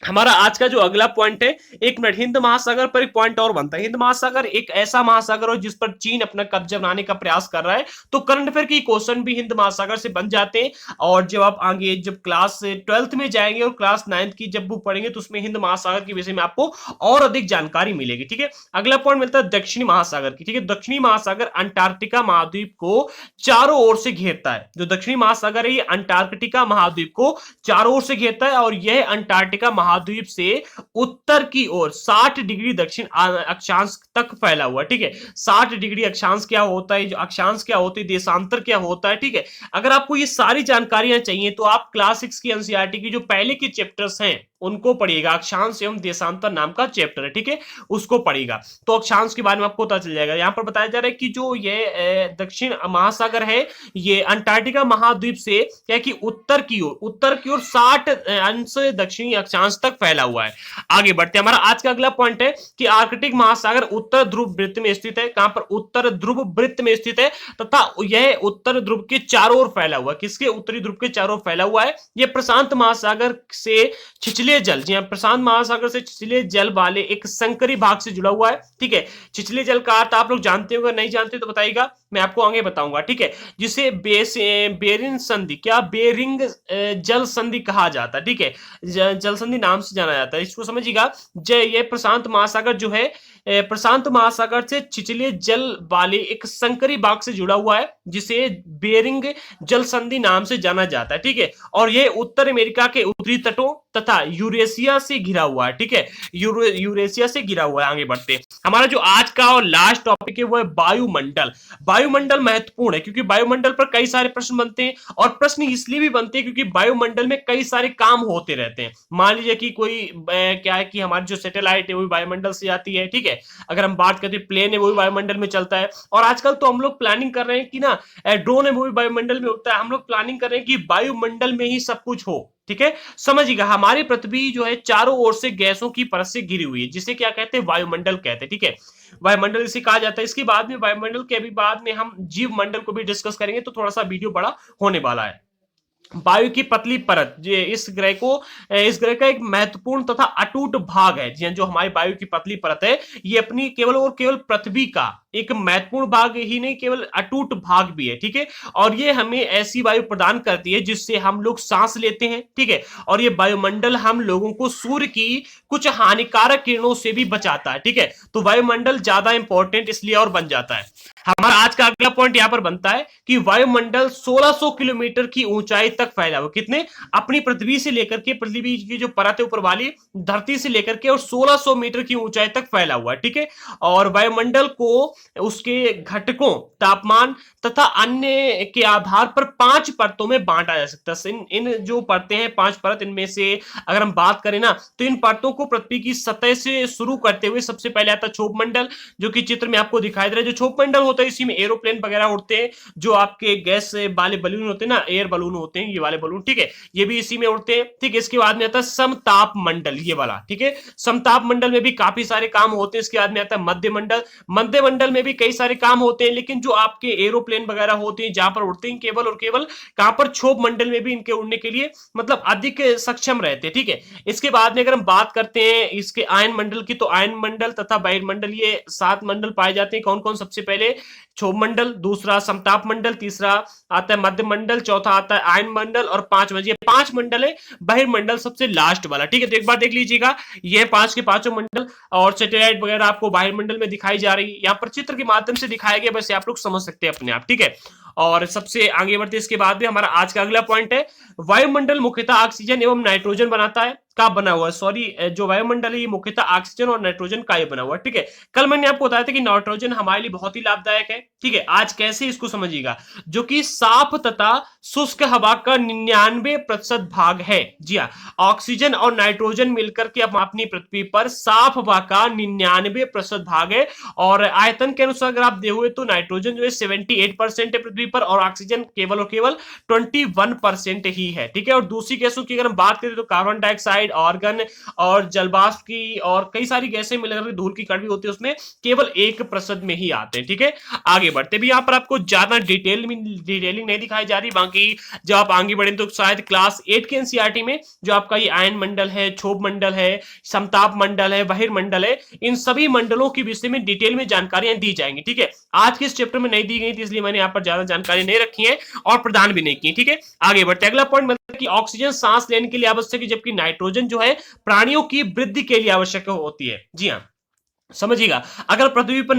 हमारा आज का जो अगला पॉइंट है, एक मिनट, हिंद महासागर पर एक पॉइंट और बनता है। हिंद महासागर एक ऐसा महासागर हो जिस पर चीन अपना कब्जा बनाने का प्रयास कर रहा है, तो करंट अफेयर के क्वेश्चन भी हिंद महासागर से बन जाते हैं। और जब आप आगे जब क्लास 12th में जाएंगे और क्लास 9th की जब बुक पढ़ेंगे तो उसमें हिंद महासागर के विषय में आपको और अधिक जानकारी मिलेगी। ठीक है, अगला पॉइंट मिलता है दक्षिणी महासागर की। ठीक है, दक्षिणी महासागर अंटार्कटिका महाद्वीप को चारों ओर से घेरता है। जो दक्षिणी महासागर है ये अंटार्कटिका महाद्वीप को चारों ओर से घेरता है और यह अंटार्कटिका महाद्वीप से उत्तर की ओर 60 डिग्री दक्षिण अक्षांश तक फैला हुआ है। ठीक है, 60 डिग्री अक्षांश क्या होता है, जो अक्षांश क्या होती है, देशांतर क्या होता है। ठीक है, अगर आपको ये सारी जानकारियां चाहिए तो आप क्लास 6 की एनसीईआरटी की जो पहले के चैप्टर्स हैं उनको पढ़िएगा। अक्षांश एवं देशांतर नाम का चैप्टर है। ठीक है, उसको पढ़िएगा तो अक्षांश के बारे में आपको पता चल जाएगा। यहाँ पर बताया जा रहा है कि जो ये दक्षिण महासागर है ये अंटार्कटिका महाद्वीप से क्या कि उत्तर की ओर 60 अंश दक्षिणी अक्षांश तक फैला हुआ है। आगे बढ़ते हैं। हमारा आज का अगला पॉइंट है कि आर्कटिक महासागर उत्तर ध्रुव वृत्त में स्थित है। कहां पर? उत्तर ध्रुव वृत्त में स्थित है तथा यह उत्तर ध्रुव के चारों ओर फैला हुआ है। किसके? उत्तरी ध्रुव के चारों ओर फैला हुआ है। यह प्रशांत महासागर से छिछले जल, जी हां, प्रशांत महासागर से छिछले जल वाले एक संकरी भाग से जुड़ा हुआ है। ठीक है, छिछले जल का अर्थ आप लोग जानते हो, नहीं जानते तो बताइएगा। मैं आपको आगे बताऊंगा, ठीक है, जिसे बेरिंग संधि, क्या बेरिंग जल संधि कहा जाता है, ठीक है, जल संधि नाम से जाना जाता है, इसको समझिएगा। ये प्रशांत महासागर जो है, प्रशांत महासागर से छिछले जल वाले एक संकरी बाग से जुड़ा हुआ है, जिसे बेरिंग जल संधि नाम से जाना जाता है, ठीक है, और यह उत्तर अमेरिका के उत्तरी तटों तथा यूरेशिया से घिरा हुआ है, ठीक है, यूरेशिया से घिरा हुआ है। आगे बढ़ते हैं, हमारा जो आज का और लास्ट टॉपिक है वो है वायुमंडल। वायुमंडल महत्वपूर्ण है क्योंकि वायुमंडल पर कई सारे प्रश्न बनते हैं, और प्रश्न इसलिए भी बनते हैं क्योंकि वायुमंडल में कई सारे काम होते रहते हैं। मान लीजिए कि कोई क्या है कि हमारी जो सैटेलाइट है वो वायुमंडल से आती है, ठीक है, अगर हम बात करते हैं प्लेन है वो भी वायुमंडल में चलता है, और आजकल तो हम लोग प्लानिंग कर रहे हैं कि ना ड्रोन है वो भी वायुमंडल में उड़ता है। हम लोग प्लानिंग कर रहे हैं कि वायुमंडल में ही सब कुछ हो, ठीक है। समझिएगा, हमारी पृथ्वी जो है चारों ओर से गैसों की परत से घिरी हुई है, जिसे क्या कहते हैं, वायुमंडल कहते हैं, ठीक है, वायुमंडल इसे कहा जाता है। इसके बाद में वायुमंडल के अभी बाद में हम जीव मंडल को भी डिस्कस करेंगे, तो थोड़ा सा वीडियो बड़ा होने वाला है। वायु की पतली परत ये इस ग्रह का एक महत्वपूर्ण तथा अटूट भाग है। जो हमारी वायु की पतली परत है, ये अपनी केवल और केवल पृथ्वी का एक महत्वपूर्ण भाग ही नहीं, केवल अटूट भाग भी है, ठीक है, और ये हमें ऐसी वायु प्रदान करती है जिससे हम लोग सांस लेते हैं, ठीक है, और ये वायुमंडल हम लोगों को सूर्य की कुछ हानिकारक किरणों से भी बचाता है, ठीक है। तो वायुमंडल ज्यादा इंपॉर्टेंट इसलिए और बन जाता है। हमारा आज का अगला पॉइंट यहां पर बनता है कि वायुमंडल 1600 किलोमीटर की ऊंचाई तक फैला हुआ, कितने, अपनी पृथ्वी से लेकर के, पृथ्वी की जो परत है ऊपर वाली धरती से लेकर के, और 1600 मीटर की ऊंचाई तक फैला हुआ है, ठीक है। और वायुमंडल को उसके घटकों, तापमान तथा अन्य के आधार पर 5 परतों में बांटा जा सकता है। इन जो परतें हैं 5 परत, इनमें से अगर हम बात करें ना, तो इन परतों को पृथ्वी की सतह से शुरू करते हुए सबसे पहले आता है क्षोभ मंडल, जो कि चित्र में आपको दिखाई दे रहा है। जो क्षोभ मंडल होता है इसी में एरोप्लेन वगैरह उड़ते हैं, जो आपके गैस वाले बलून होते हैं ना, एयर बलून होते हैं, ये वाले बलून, ठीक है, ये भी इसी में उड़ते हैं, ठीक है। इसके बाद में आता है समताप मंडल, ये वाला, ठीक है, समताप मंडल में भी काफी सारे काम होते हैं। इसके बाद में आता है मध्य मंडल, मध्य मंडल में भी कई सारे काम होते हैं, लेकिन जो आपके एरोप्लेन वगैरह होते हैं जहां पर उड़ते हैं, केवल और केवल कहां पर, क्षोभ मंडल में भी इनके उड़ने के लिए मतलब अधिक सक्षम रहते हैं, ठीक है। इसके बाद में अगर हम बात करते हैं इसके आयन मंडल की, तो आयन मंडल तथा वायुमंडल, ये 7 मंडल पाए जाते हैं। कौन कौन, सबसे पहले क्षोभ मंडल, दूसरा समताप मंडल, तीसरा आता है मध्य मंडल, चौथा आता है आयन मंडल, और 5वां, ये 5 मंडल है। बहिर्मंडल सबसे लास्ट वाला, ठीक है। तो एक बार देख लीजिएगा, ये 5 के 5 मंडल, और सैटेलाइट वगैरह आपको बहिर्मंडल में दिखाई जा रही है, यहाँ पर चित्र के माध्यम से दिखाया गया, वैसे आप लोग समझ सकते हैं अपने आप, ठीक है। और सबसे आगे बढ़ते इसके बाद में हमारा आज का अगला पॉइंट है, वायुमंडल मुख्यतः ऑक्सीजन एवं नाइट्रोजन बनाता है, का बना हुआ है, सॉरी, जो वायुमंडल है ये मुख्यतः ऑक्सीजन और नाइट्रोजन का ये बना हुआ है, ठीक है। कल मैंने आपको बताया था कि नाइट्रोजन हमारे लिए बहुत ही लाभदायक है, ठीक है। आज कैसे, इसको समझिएगा, जो कि साफ तथा शुष्क हवा का 99% भाग है। जी हाँ, ऑक्सीजन और नाइट्रोजन मिलकर के अपनी पृथ्वी पर साफ हवा का 99% भाग है, और आयतन के अनुसार अगर आप देखोगे तो नाइट्रोजन जो है 78% है पृथ्वी पर, और ऑक्सीजन केवल और केवल 21% ही है, ठीक है। और दूसरी गैसों की अगर हम बात करें तो कार्बन डाइऑक्साइड, ऑर्गन और जलवाष्प की, और कई सारी गैसें मिलकर धूल की कण भी होती है, उसमें केवल 1% में ही आते हैं, ठीक है। आगे बढ़ते भी, यहाँ पर आपको ज्यादा डिटेलिंग नहीं दिखाई जा रही, बाकी जब आप आगे बढ़े तो शायद क्लास 8 के एनसीईआरटी में जो आपका ये आयन मंडल है, क्षोभ मंडल है, समताप मंडल है, बहिर्मंडल है, इन सभी मंडलों के विषय में डिटेल में जानकारियां दी जाएंगी, ठीक है। आज के इस चैप्टर में नहीं दी गई थी, इसलिए मैंने यहाँ पर ज्यादा जानकारी नहीं रखी है और प्रदान भी नहीं की, ठीक है। आगे बढ़ते, अगला पॉइंट मतलब कि ऑक्सीजन सांस लेने के लिए आवश्यक है, जबकि नाइट्रोजन जो है प्राणियों की वृद्धि के लिए आवश्यक होती है। जी हाँ, समझिएगा, अगर पृथ्वी पर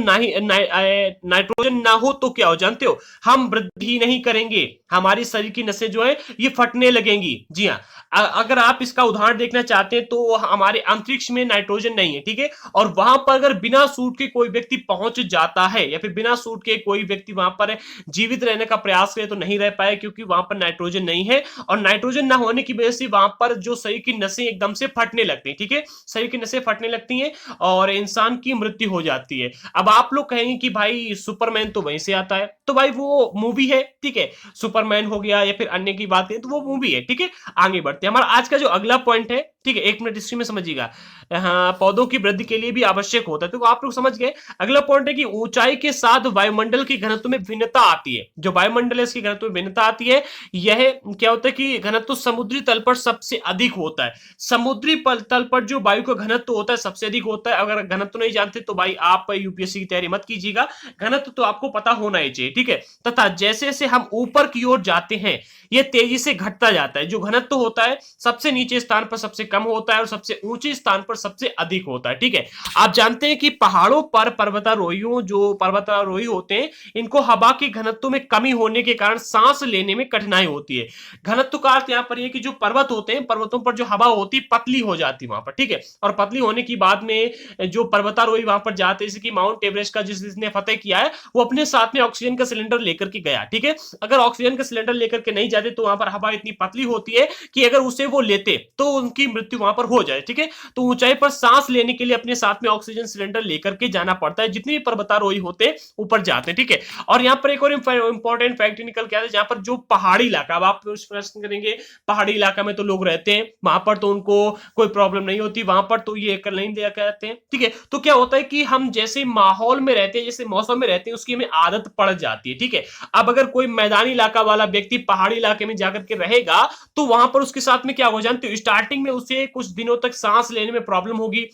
नाइट्रोजन ना हो तो क्या हो जानते हो, हम वृद्धि नहीं करेंगे, हमारी शरीर की नसें जो है ये फटने लगेंगी। जी हाँ, अगर आप इसका उदाहरण देखना चाहते हैं तो हमारे अंतरिक्ष में नाइट्रोजन नहीं है, ठीक है, और वहां पर अगर बिना सूट के कोई व्यक्ति पहुंच जाता है, या फिर बिना सूट के कोई व्यक्ति वहां पर जीवित रहने का प्रयास करे तो नहीं रह पाए, क्योंकि वहां पर नाइट्रोजन नहीं है, और नाइट्रोजन ना होने की वजह से वहां पर जो शरीर की नसें एकदम से फटने लगती है, ठीक है, शरीर की नसें फटने लगती हैं और इंसान की मृत्यु हो जाती है। अब आप लोग कहेंगे कि भाई सुपरमैन तो वहीं से आता है, तो भाई वो मूवी है, ठीक है, सुपरमैन हो गया, या फिर अन्य की बात करें तो वो मूवी है, ठीक है। आगे बढ़ते हैं, हमारा आज का जो अगला पॉइंट है ठीक है, 1 मिनट हिस्ट्री में समझिएगा। हाँ, पौधों की वृद्धि के लिए भी आवश्यक होता है, तो आप लोग समझ गए। अगला पॉइंट है कि ऊंचाई के साथ वायुमंडल की घनत्व में भिन्नता आती है। जो वायुमंडल है इसकी घनत्व में भिन्नता आती है। यह क्या होता है कि घनत्व समुद्री तल पर सबसे अधिक होता है। समुद्री तल पर जो वायु का घनत्व होता है सबसे अधिक होता है। अगर घनत्व नहीं जानते तो भाई आप यूपीएससी की तैयारी मत कीजिएगा, घनत्व तो आपको पता होना ही चाहिए, ठीक है। तथा जैसे जैसे हम ऊपर की ओर जाते हैं यह तेजी से घटता जाता है। जो घनत्व होता है सबसे नीचे स्थान पर सबसे कम होता है और सबसे ऊंचे स्थान पर सबसे अधिक होता है, ठीक है। आप जानते हैं कि पहाड़ों पर पर्वतारोहियों जो पर्वतारोही होते हैं इनको हवा के घनत्व में कमी होने के कारण सांस लेने में कठिनाई होती है। घनत्व का अर्थ यहाँ पर यह कि जो पर्वत होते हैं पर्वतों पर जो हवा होती है पतली हो जाती है वहां पर, ठीक है। और पतली होने की बाद में जो पर्वतारोही वहां पर जाते हैं, जैसे कि माउंट एवरेस्ट का जिसने फतेह किया है वो अपने साथ में ऑक्सीजन का सिलेंडर लेकर के गया, ठीक है। अगर ऑक्सीजन का सिलेंडर लेकर के नहीं जाते तो वहां पर हवा इतनी पतली होती है कि अगर उसे वो लेते तो उनकी मृत्यु वहां पर हो जाए, ठीक है। तो ऊंचाई पर सांस लेने के लिए अपने साथ में ऑक्सीजन सिलेंडर लेकर के जाना पड़ता है जितने भी पर्वतारोही होते हैं ऊपर जाते हैं, ठीक है। और यहाँ पर एक और इंपॉर्टेंट फैक्ट निकल के आता है, जहां पर जो पहाड़ी इलाका, अब आप प्रश्न करेंगे पहाड़ी इलाका में तो लोग रहते हैं वहां पर तो उनको कोई प्रॉब्लम नहीं होती, वहां पर तो ये कर नहीं दिया कहते हैं, ठीक है। तो क्या होता है कि हम जैसे माहौल में रहते हैं, जैसे मौसम में रहते हैं उसकी हमें आदत पड़ जाती है, ठीक है। अब अगर कोई मैदानी इलाका वाला व्यक्ति पहाड़ी इलाके में जाकर के रहेगा तो वहां पर उसके साथ में क्या हो, जानते हो, स्टार्टिंग में उसे कुछ दिनों तक सांस लेने में प्रॉब्लम होगी,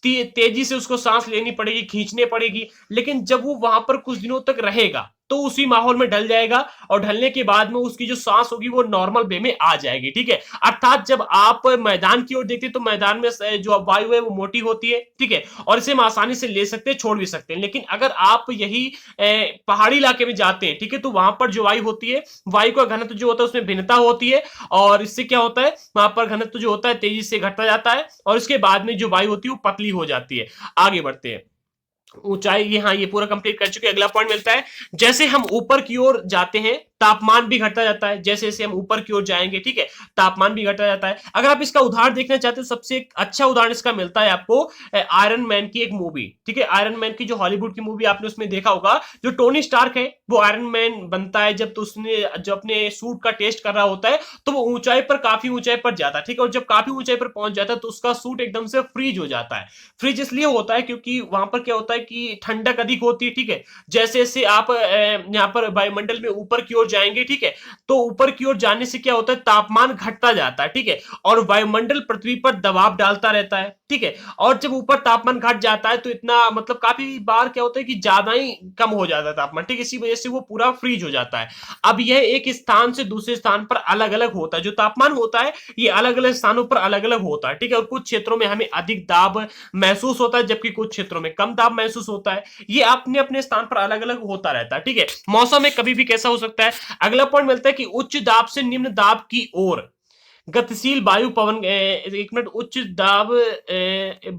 तेजी से उसको सांस लेनी पड़ेगी, खींचने पड़ेगी। लेकिन जब वो वहां पर कुछ दिनों तक रहेगा तो उसी माहौल में ढल जाएगा और ढलने के बाद में उसकी जो सांस होगी वो नॉर्मल वे में आ जाएगी, ठीक है। अर्थात जब आप मैदान की ओर देखते हैं तो मैदान में जो वायु है वो मोटी होती है, ठीक है, और इसे हम आसानी से ले सकते हैं, छोड़ भी सकते हैं। लेकिन अगर आप यही पहाड़ी इलाके में जाते हैं, ठीक है, तो वहां पर जो वायु होती है, वायु का घनत्व जो होता है उसमें भिन्नता होती है और इससे क्या होता है वहां पर घनत्व जो होता है तेजी से घटता जाता है और इसके बाद में जो वायु होती है वो पतली हो जाती है। आगे बढ़ते हैं। ऊंचाई, ये हाँ ये पूरा कंप्लीट कर चुके। अगला पॉइंट मिलता है, जैसे हम ऊपर की ओर जाते हैं तापमान भी घटता जाता है। जैसे जैसे हम ऊपर की ओर जाएंगे, ठीक है, तापमान भी घटता जाता है। अगर आप इसका उदाहरण देखना चाहते हो, सबसे एक अच्छा उदाहरण इसका मिलता है आपको आयरन मैन की एक मूवी, ठीक है। आयरन मैन की जो हॉलीवुड की मूवी आपने उसमें देखा होगा, जो टोनी स्टार्क है वो आयरन मैन बनता है जब तो उसने जो अपने सूट का टेस्ट कर रहा होता है तो वो ऊंचाई पर, काफी ऊंचाई पर जाता है, ठीक है। और जब काफी ऊंचाई पर पहुंच जाता है तो उसका सूट एकदम से फ्रीज हो जाता है। फ्रीज इसलिए होता है क्योंकि वहां पर क्या होता है कि ठंडक अधिक होती है, ठीक है। जैसे जैसे आप यहाँ पर वायुमंडल में ऊपर की ओर जाएंगे, ठीक है, तो ऊपर की ओर जाने से क्या होता है तापमान घटता जाता है, ठीक है, और वायुमंडल पृथ्वी पर दबाव डालता रहता है, ठीक है। और जब ऊपर तापमान घट जाता है तो इतना मतलब काफी बार क्या होता है कि ज्यादा ही कम हो जाता है तापमान, ठीक है, इसी वजह से वो पूरा फ्रीज हो जाता है। अब यह एक स्थान से दूसरे स्थान पर अलग अलग होता है, जो तापमान होता है ये अलग अलग स्थानों पर अलग अलग होता है, ठीक है। और कुछ क्षेत्रों में हमें अधिक दाब महसूस होता है जबकि कुछ क्षेत्रों में कम दाब महसूस होता है। ये अपने अपने स्थान पर अलग अलग होता रहता है, ठीक है। मौसम में कभी भी कैसा हो सकता है। अगला पॉइंट मिलता है कि उच्च दाब से निम्न दाब की ओर गतिशील वायु पवन, एक मिनट, उच्च दाब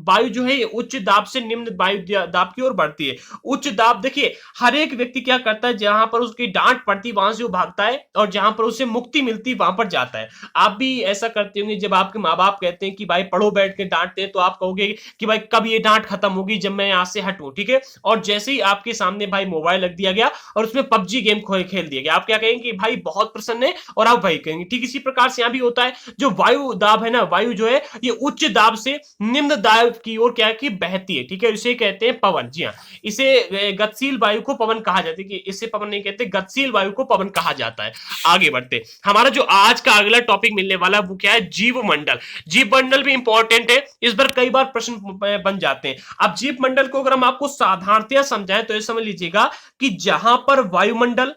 वायु जो है ये उच्च दाब से निम्न वायु दाब की ओर बढ़ती है। उच्च दाब देखिए हर एक व्यक्ति क्या करता है, जहां पर उसकी डांट पड़ती वहां से वो भागता है और जहां पर उसे मुक्ति मिलती वहां पर जाता है। आप भी ऐसा करते होंगे, जब आपके माँ बाप कहते हैं कि भाई पढ़ो बैठ के डांटते हैं तो आप कहोगे कि भाई कब ये डांट खत्म होगी, जब मैं यहाँ से हटूं, ठीक है। और जैसे ही आपके सामने भाई मोबाइल रख दिया गया और उसमें पबजी गेम खेल दिया गया, आप क्या कहेंगे कि भाई बहुत प्रसन्न है और आप भाई कहेंगे। ठीक इसी प्रकार से यहाँ भी होता है, जो वायु दाब है ना, वायु जो है ये उच्च दाब से निम्न दाब की ओर क्या की बहती है, ठीक है, इसे कहते हैं पवन। जी हाँ, इसे गतिशील वायु को पवन कहा जाता है, कि इसे पवन नहीं कहते, गतिशील वायु को पवन कहा जाता है। आगे बढ़ते, हमारा जो आज का अगला टॉपिक मिलने वाला वो क्या है, जीव मंडल। जीव मंडल भी इंपॉर्टेंट है, इस बार कई बार प्रश्न बन जाते हैं। अब जीव मंडल को अगर हम आपको साधारणतया समझाएं तो ये समझ लीजिएगा कि जहां पर वायुमंडल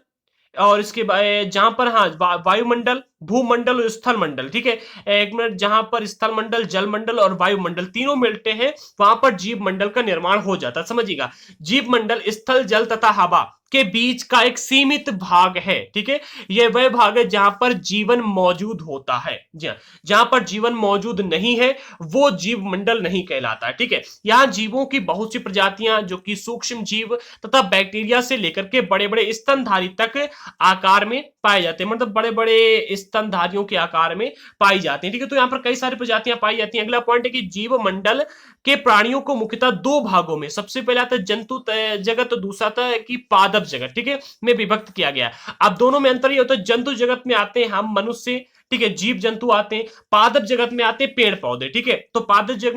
और इसके जहां पर, हाँ, वायुमंडल, भूमंडल और स्थल मंडल, ठीक है, एक मिनट, जहां पर स्थल मंडल, जल मंडल और वायुमंडल तीनों मिलते हैं वहां पर जीव मंडल का निर्माण हो जाता है। समझिएगा, जीव मंडल स्थल, जल तथा हवा के बीच का एक सीमित भाग है, ठीक है। यह वह भाग है जहां पर जीवन मौजूद होता है। जी हाँ, जहां पर जीवन मौजूद नहीं है वो जीव मंडल नहीं कहलाता है, ठीक है। यहां जीवों की बहुत सी प्रजातियां जो कि सूक्ष्म जीव तथा बैक्टीरिया से लेकर के बड़े बड़े स्तनधारी तक आकार में पाए जाते हैं, मतलब बड़े बड़े स्तनधारियों के आकार में पाई जाती हैं, ठीक है। तो यहाँ पर कई सारी प्रजातियां पाई जाती हैं। अगला पॉइंट है कि जीव मंडल के प्राणियों को मुख्यतः दो भागों में, सबसे पहले आता है जंतु जगत, दूसरा था कि पादप जगत, ठीक है, में विभक्त किया गया। अब दोनों में अंतर ये होता है, जंतु जगत में आते हैं हम मनुष्य, ठीक है, जीव जंतु आते हैं। पादप जगत में आते हैं पेड़ पौधे, ठीक है। तो पादप जगत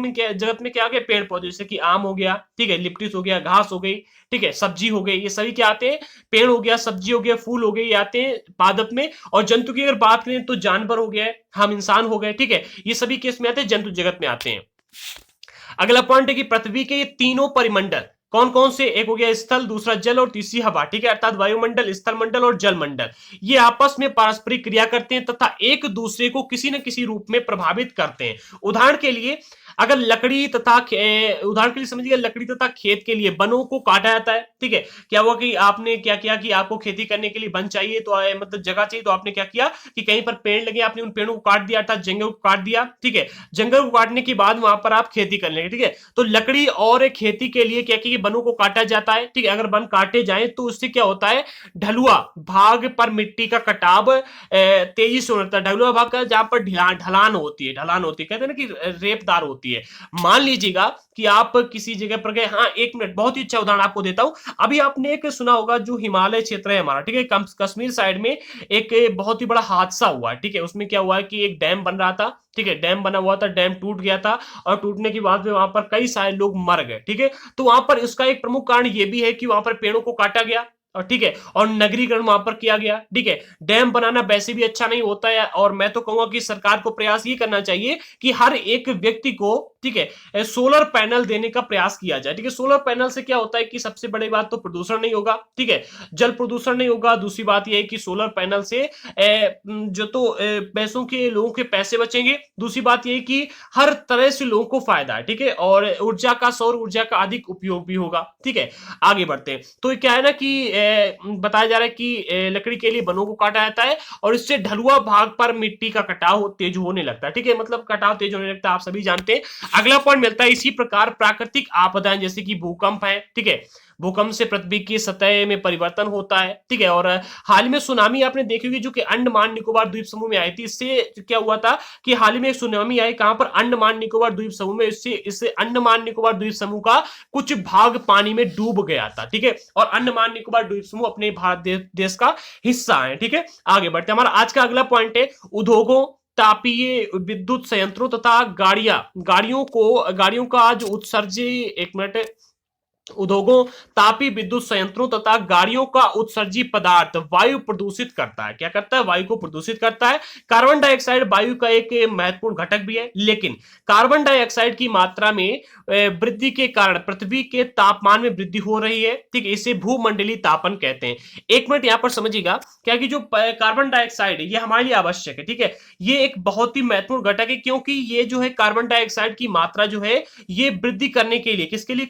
में क्या आ गया, पेड़ पौधे, जैसे कि आम हो गया, ठीक है, लिप्टिस हो गया, घास हो गई, ठीक है, सब्जी हो गई, ये सभी क्या आते हैं, पेड़ हो गया, सब्जी हो गया, फूल हो गए, ये आते हैं पादप में। और जंतु की अगर बात करें तो जानवर हो गया, हम इंसान हो गए, ठीक है, ये सभी किस में आते हैं, जंतु जगत में आते हैं। अगला पॉइंट है कि पृथ्वी के ये तीनों परिमंडल कौन कौन से, एक हो गया स्थल, दूसरा जल और तीसरी हवा, ठीक है, अर्थात वायुमंडल, स्थल मंडल और जल मंडल, ये आपस में पारस्परिक क्रिया करते हैं तथा एक दूसरे को किसी न किसी रूप में प्रभावित करते हैं। उदाहरण के लिए अगर लकड़ी तथा उदाहरण के लिए समझिए, लकड़ी तथा खेत के लिए वनों को काटा जाता है, ठीक है। क्या हुआ कि आपने क्या किया कि आपको खेती करने के लिए वन चाहिए, तो मतलब जगह चाहिए, तो आपने क्या किया कि कहीं पर पेड़ लगे, आपने उन पेड़ों को काट दिया, अर्थात जंगल को काट दिया, ठीक है। जंगल को काटने के बाद वहां पर आप खेती कर लेंगे, ठीक है। तो लकड़ी और खेती के लिए क्या किया, वनों को काटा जाता है, ठीक है। अगर वन काटे जाए तो उससे क्या होता है, ढलुआ भाग पर मिट्टी का कटाव तेजी से होता है। ढलुआ भाग का जहां पर ढलान होती है, कहते हैं ना कि रेपदार होती है। मान लीजिएगा कि आप किसी जगह पर गए, हाँ एक मिनट, बहुत ही अच्छा उदाहरण आपको देता हूं। अभी आपने एक सुना होगा जो हिमालय क्षेत्र है हमारा, ठीक है, कश्मीर साइड में एक बहुत ही बड़ा हादसा हुआ, ठीक है। उसमें क्या हुआ है कि एक डैम बन रहा था, ठीक है, डैम बना हुआ था, डैम टूट गया था, और टूटने के बाद में वहां पर कई सारे लोग मर गए, ठीक है। तो वहां पर इसका एक प्रमुख कारण ये भी है कि वहां पर पेड़ों को काटा गया, और ठीक है, और नगरीकरण वहां पर किया गया, ठीक है। डैम बनाना वैसे भी अच्छा नहीं होता है, और मैं तो कहूंगा कि सरकार को प्रयास ये करना चाहिए कि हर एक व्यक्ति को, ठीक है, सोलर पैनल देने का प्रयास किया जाए, ठीक है। सोलर पैनल से क्या होता है कि सबसे बड़ी बात तो प्रदूषण नहीं होगा, ठीक है, जल प्रदूषण नहीं होगा। दूसरी बात यह है कि सोलर पैनल से जो तो पैसों के, लोगों के पैसे बचेंगे। दूसरी बात यह कि हर तरह से लोगों को फायदा है, ठीक है, और ऊर्जा का, सौर ऊर्जा का अधिक उपयोग भी होगा, ठीक है। आगे बढ़ते हैं, तो क्या है ना कि बताया जा रहा है कि लकड़ी के लिए वनों को काटा जाता है, और इससे ढलुआ भाग पर मिट्टी का कटाव तेज होने लगता है, ठीक है, मतलब कटाव तेज होने लगता है, आप सभी जानते हैं। अगला पॉइंट मिलता है, इसी प्रकार प्राकृतिक आपदाएं जैसे कि भूकंप है, ठीक है, भूकंप से पृथ्वी की सतह में परिवर्तन होता है, ठीक है। और हाल में सुनामी आपने देखी होगी जो कि अंडमान निकोबार द्वीप समूह में आई थी। इससे क्या हुआ था कि हाल ही में एक सुनामी आई, कहां पर, अंडमान निकोबार द्वीप समूह में। इससे अंडमान निकोबार द्वीप समूह का कुछ भाग पानी में डूब गया था, ठीक है। और अंडमान निकोबार द्वीप समूह अपने भारत देश का हिस्सा है, ठीक है। आगे बढ़ते हैं, हमारा आज का अगला पॉइंट है उद्योगों, तापीय विद्युत संयंत्रों तथा गाड़ियों का जो उत्सर्जी, एक मिनट, उद्योगों, तापी विद्युत संयंत्रों तथा गाड़ियों का उत्सर्जी पदार्थ वायु प्रदूषित करता है। क्या करता है, वायु को प्रदूषित करता है। कार्बन डाइऑक्साइड वायु का एक महत्वपूर्ण घटक भी है, लेकिन कार्बन डाइऑक्साइड की मात्रा में वृद्धि के कारण पृथ्वी के तापमान में वृद्धि हो रही है, ठीक है। इसे भूमंडलीय तापन कहते हैं। एक मिनट यहां पर समझिएगा, क्या कि जो कार्बन डाइऑक्साइड है ये हमारे लिए आवश्यक है, ठीक है। ये एक बहुत ही महत्वपूर्ण घटक है, क्योंकि ये जो है कार्बन डाइऑक्साइड की मात्रा जो है ये वृद्धि करने के लिए, किसके लिए,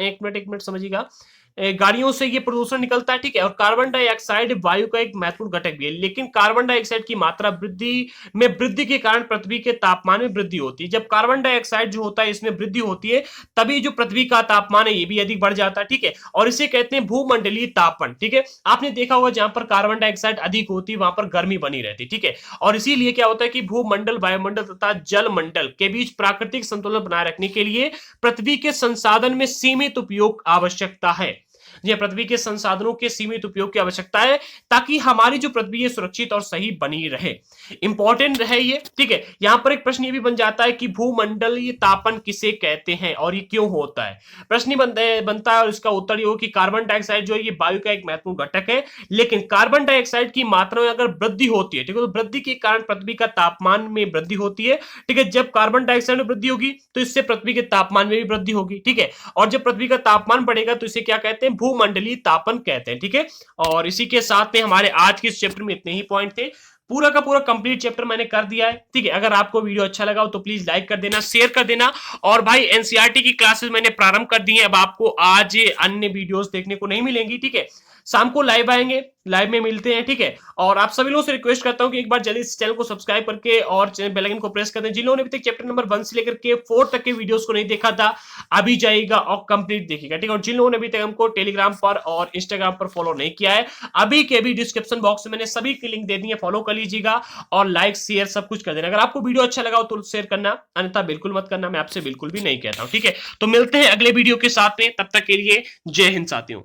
एक मिनट समझिएगा, गाड़ियों से ये प्रदूषण निकलता है, ठीक है। और कार्बन डाइऑक्साइड वायु का एक महत्वपूर्ण घटक भी है, लेकिन कार्बन डाइऑक्साइड की मात्रा वृद्धि के कारण पृथ्वी के तापमान में वृद्धि होती है। जब कार्बन डाइऑक्साइड जो होता है इसमें वृद्धि होती है, तभी जो पृथ्वी का तापमान है ये भी अधिक बढ़ जाता है, ठीक है। और इसे कहते हैं भूमंडलीय तापन, ठीक है। आपने देखा होगा जहां पर कार्बन डाइऑक्साइड अधिक होती है वहां पर गर्मी बनी रहती है, ठीक है। और इसीलिए क्या होता है कि भूमंडल, वायुमंडल तथा जल मंडल के बीच प्राकृतिक संतुलन बनाए रखने के लिए पृथ्वी के संसाधन में सीमित उपयोग आवश्यकता है। जी, पृथ्वी के संसाधनों के सीमित उपयोग की आवश्यकता है, ताकि हमारी जो पृथ्वी है सुरक्षित और सही बनी रहे। इंपॉर्टेंट है ये, ठीक है। यहां पर एक प्रश्न ये भी बन जाता है कि भूमंडलीय तापन किसे कहते हैं और ये क्यों होता है। प्रश्न बनता है और इसका उत्तर ये हो कि कार्बन डाइऑक्साइड जो है ये वायु का एक महत्वपूर्ण घटक है, लेकिन कार्बन डाइऑक्साइड की मात्रा में अगर वृद्धि होती है, ठीक है, तो वृद्धि के कारण पृथ्वी का तापमान में वृद्धि होती है, ठीक है। जब कार्बन डाइऑक्साइड में वृद्धि होगी तो इससे पृथ्वी के तापमान में भी वृद्धि होगी, ठीक है। और जब पृथ्वी का तापमान बढ़ेगा तो इसे क्या कहते हैं, भूमंडलीय तापन कहते हैं, ठीक है। और इसी के साथ में हमारे आज के इस चैप्टर में इतने ही पॉइंट थे। पूरा का पूरा कंप्लीट चैप्टर मैंने कर दिया है, ठीक है। अगर आपको वीडियो अच्छा लगा हो तो प्लीज लाइक कर देना, शेयर कर देना। और भाई एनसीईआरटी की क्लासेस मैंने प्रारंभ कर दी है, अब आपको आज अन्य वीडियोस देखने को नहीं मिलेंगी, ठीक है। शाम को लाइव आएंगे, लाइव में मिलते हैं, ठीक है। और आप सभी लोगों से रिक्वेस्ट करता हूं कि एक बार जल्दी इस चैनल को सब्सक्राइब करके और बेल आइकन को प्रेस कर दें। जिन लोगों ने अभी तक चैप्टर नंबर 1 से लेकर के 4 तक के वीडियोस को नहीं देखा था, अभी जाइएगा और कंप्लीट देखिएगा, ठीक है। और जिन लोगों ने अभी तक हमको टेलीग्राम पर और इंस्टाग्राम पर फॉलो नहीं किया है, अभी के अभी डिस्क्रिप्शन बॉक्स में मैंने सभी की लिंक दे दी है, फॉलो कर लीजिएगा और लाइक शेयर सब कुछ कर देना। अगर आपको वीडियो अच्छा लगा हो तो शेयर करना, अन्यथा बिल्कुल मत करना, मैं आपसे बिल्कुल भी नहीं कहता हूं, ठीक है। तो मिलते हैं अगले वीडियो के साथ में, तब तक के लिए जय हिंद साथियों।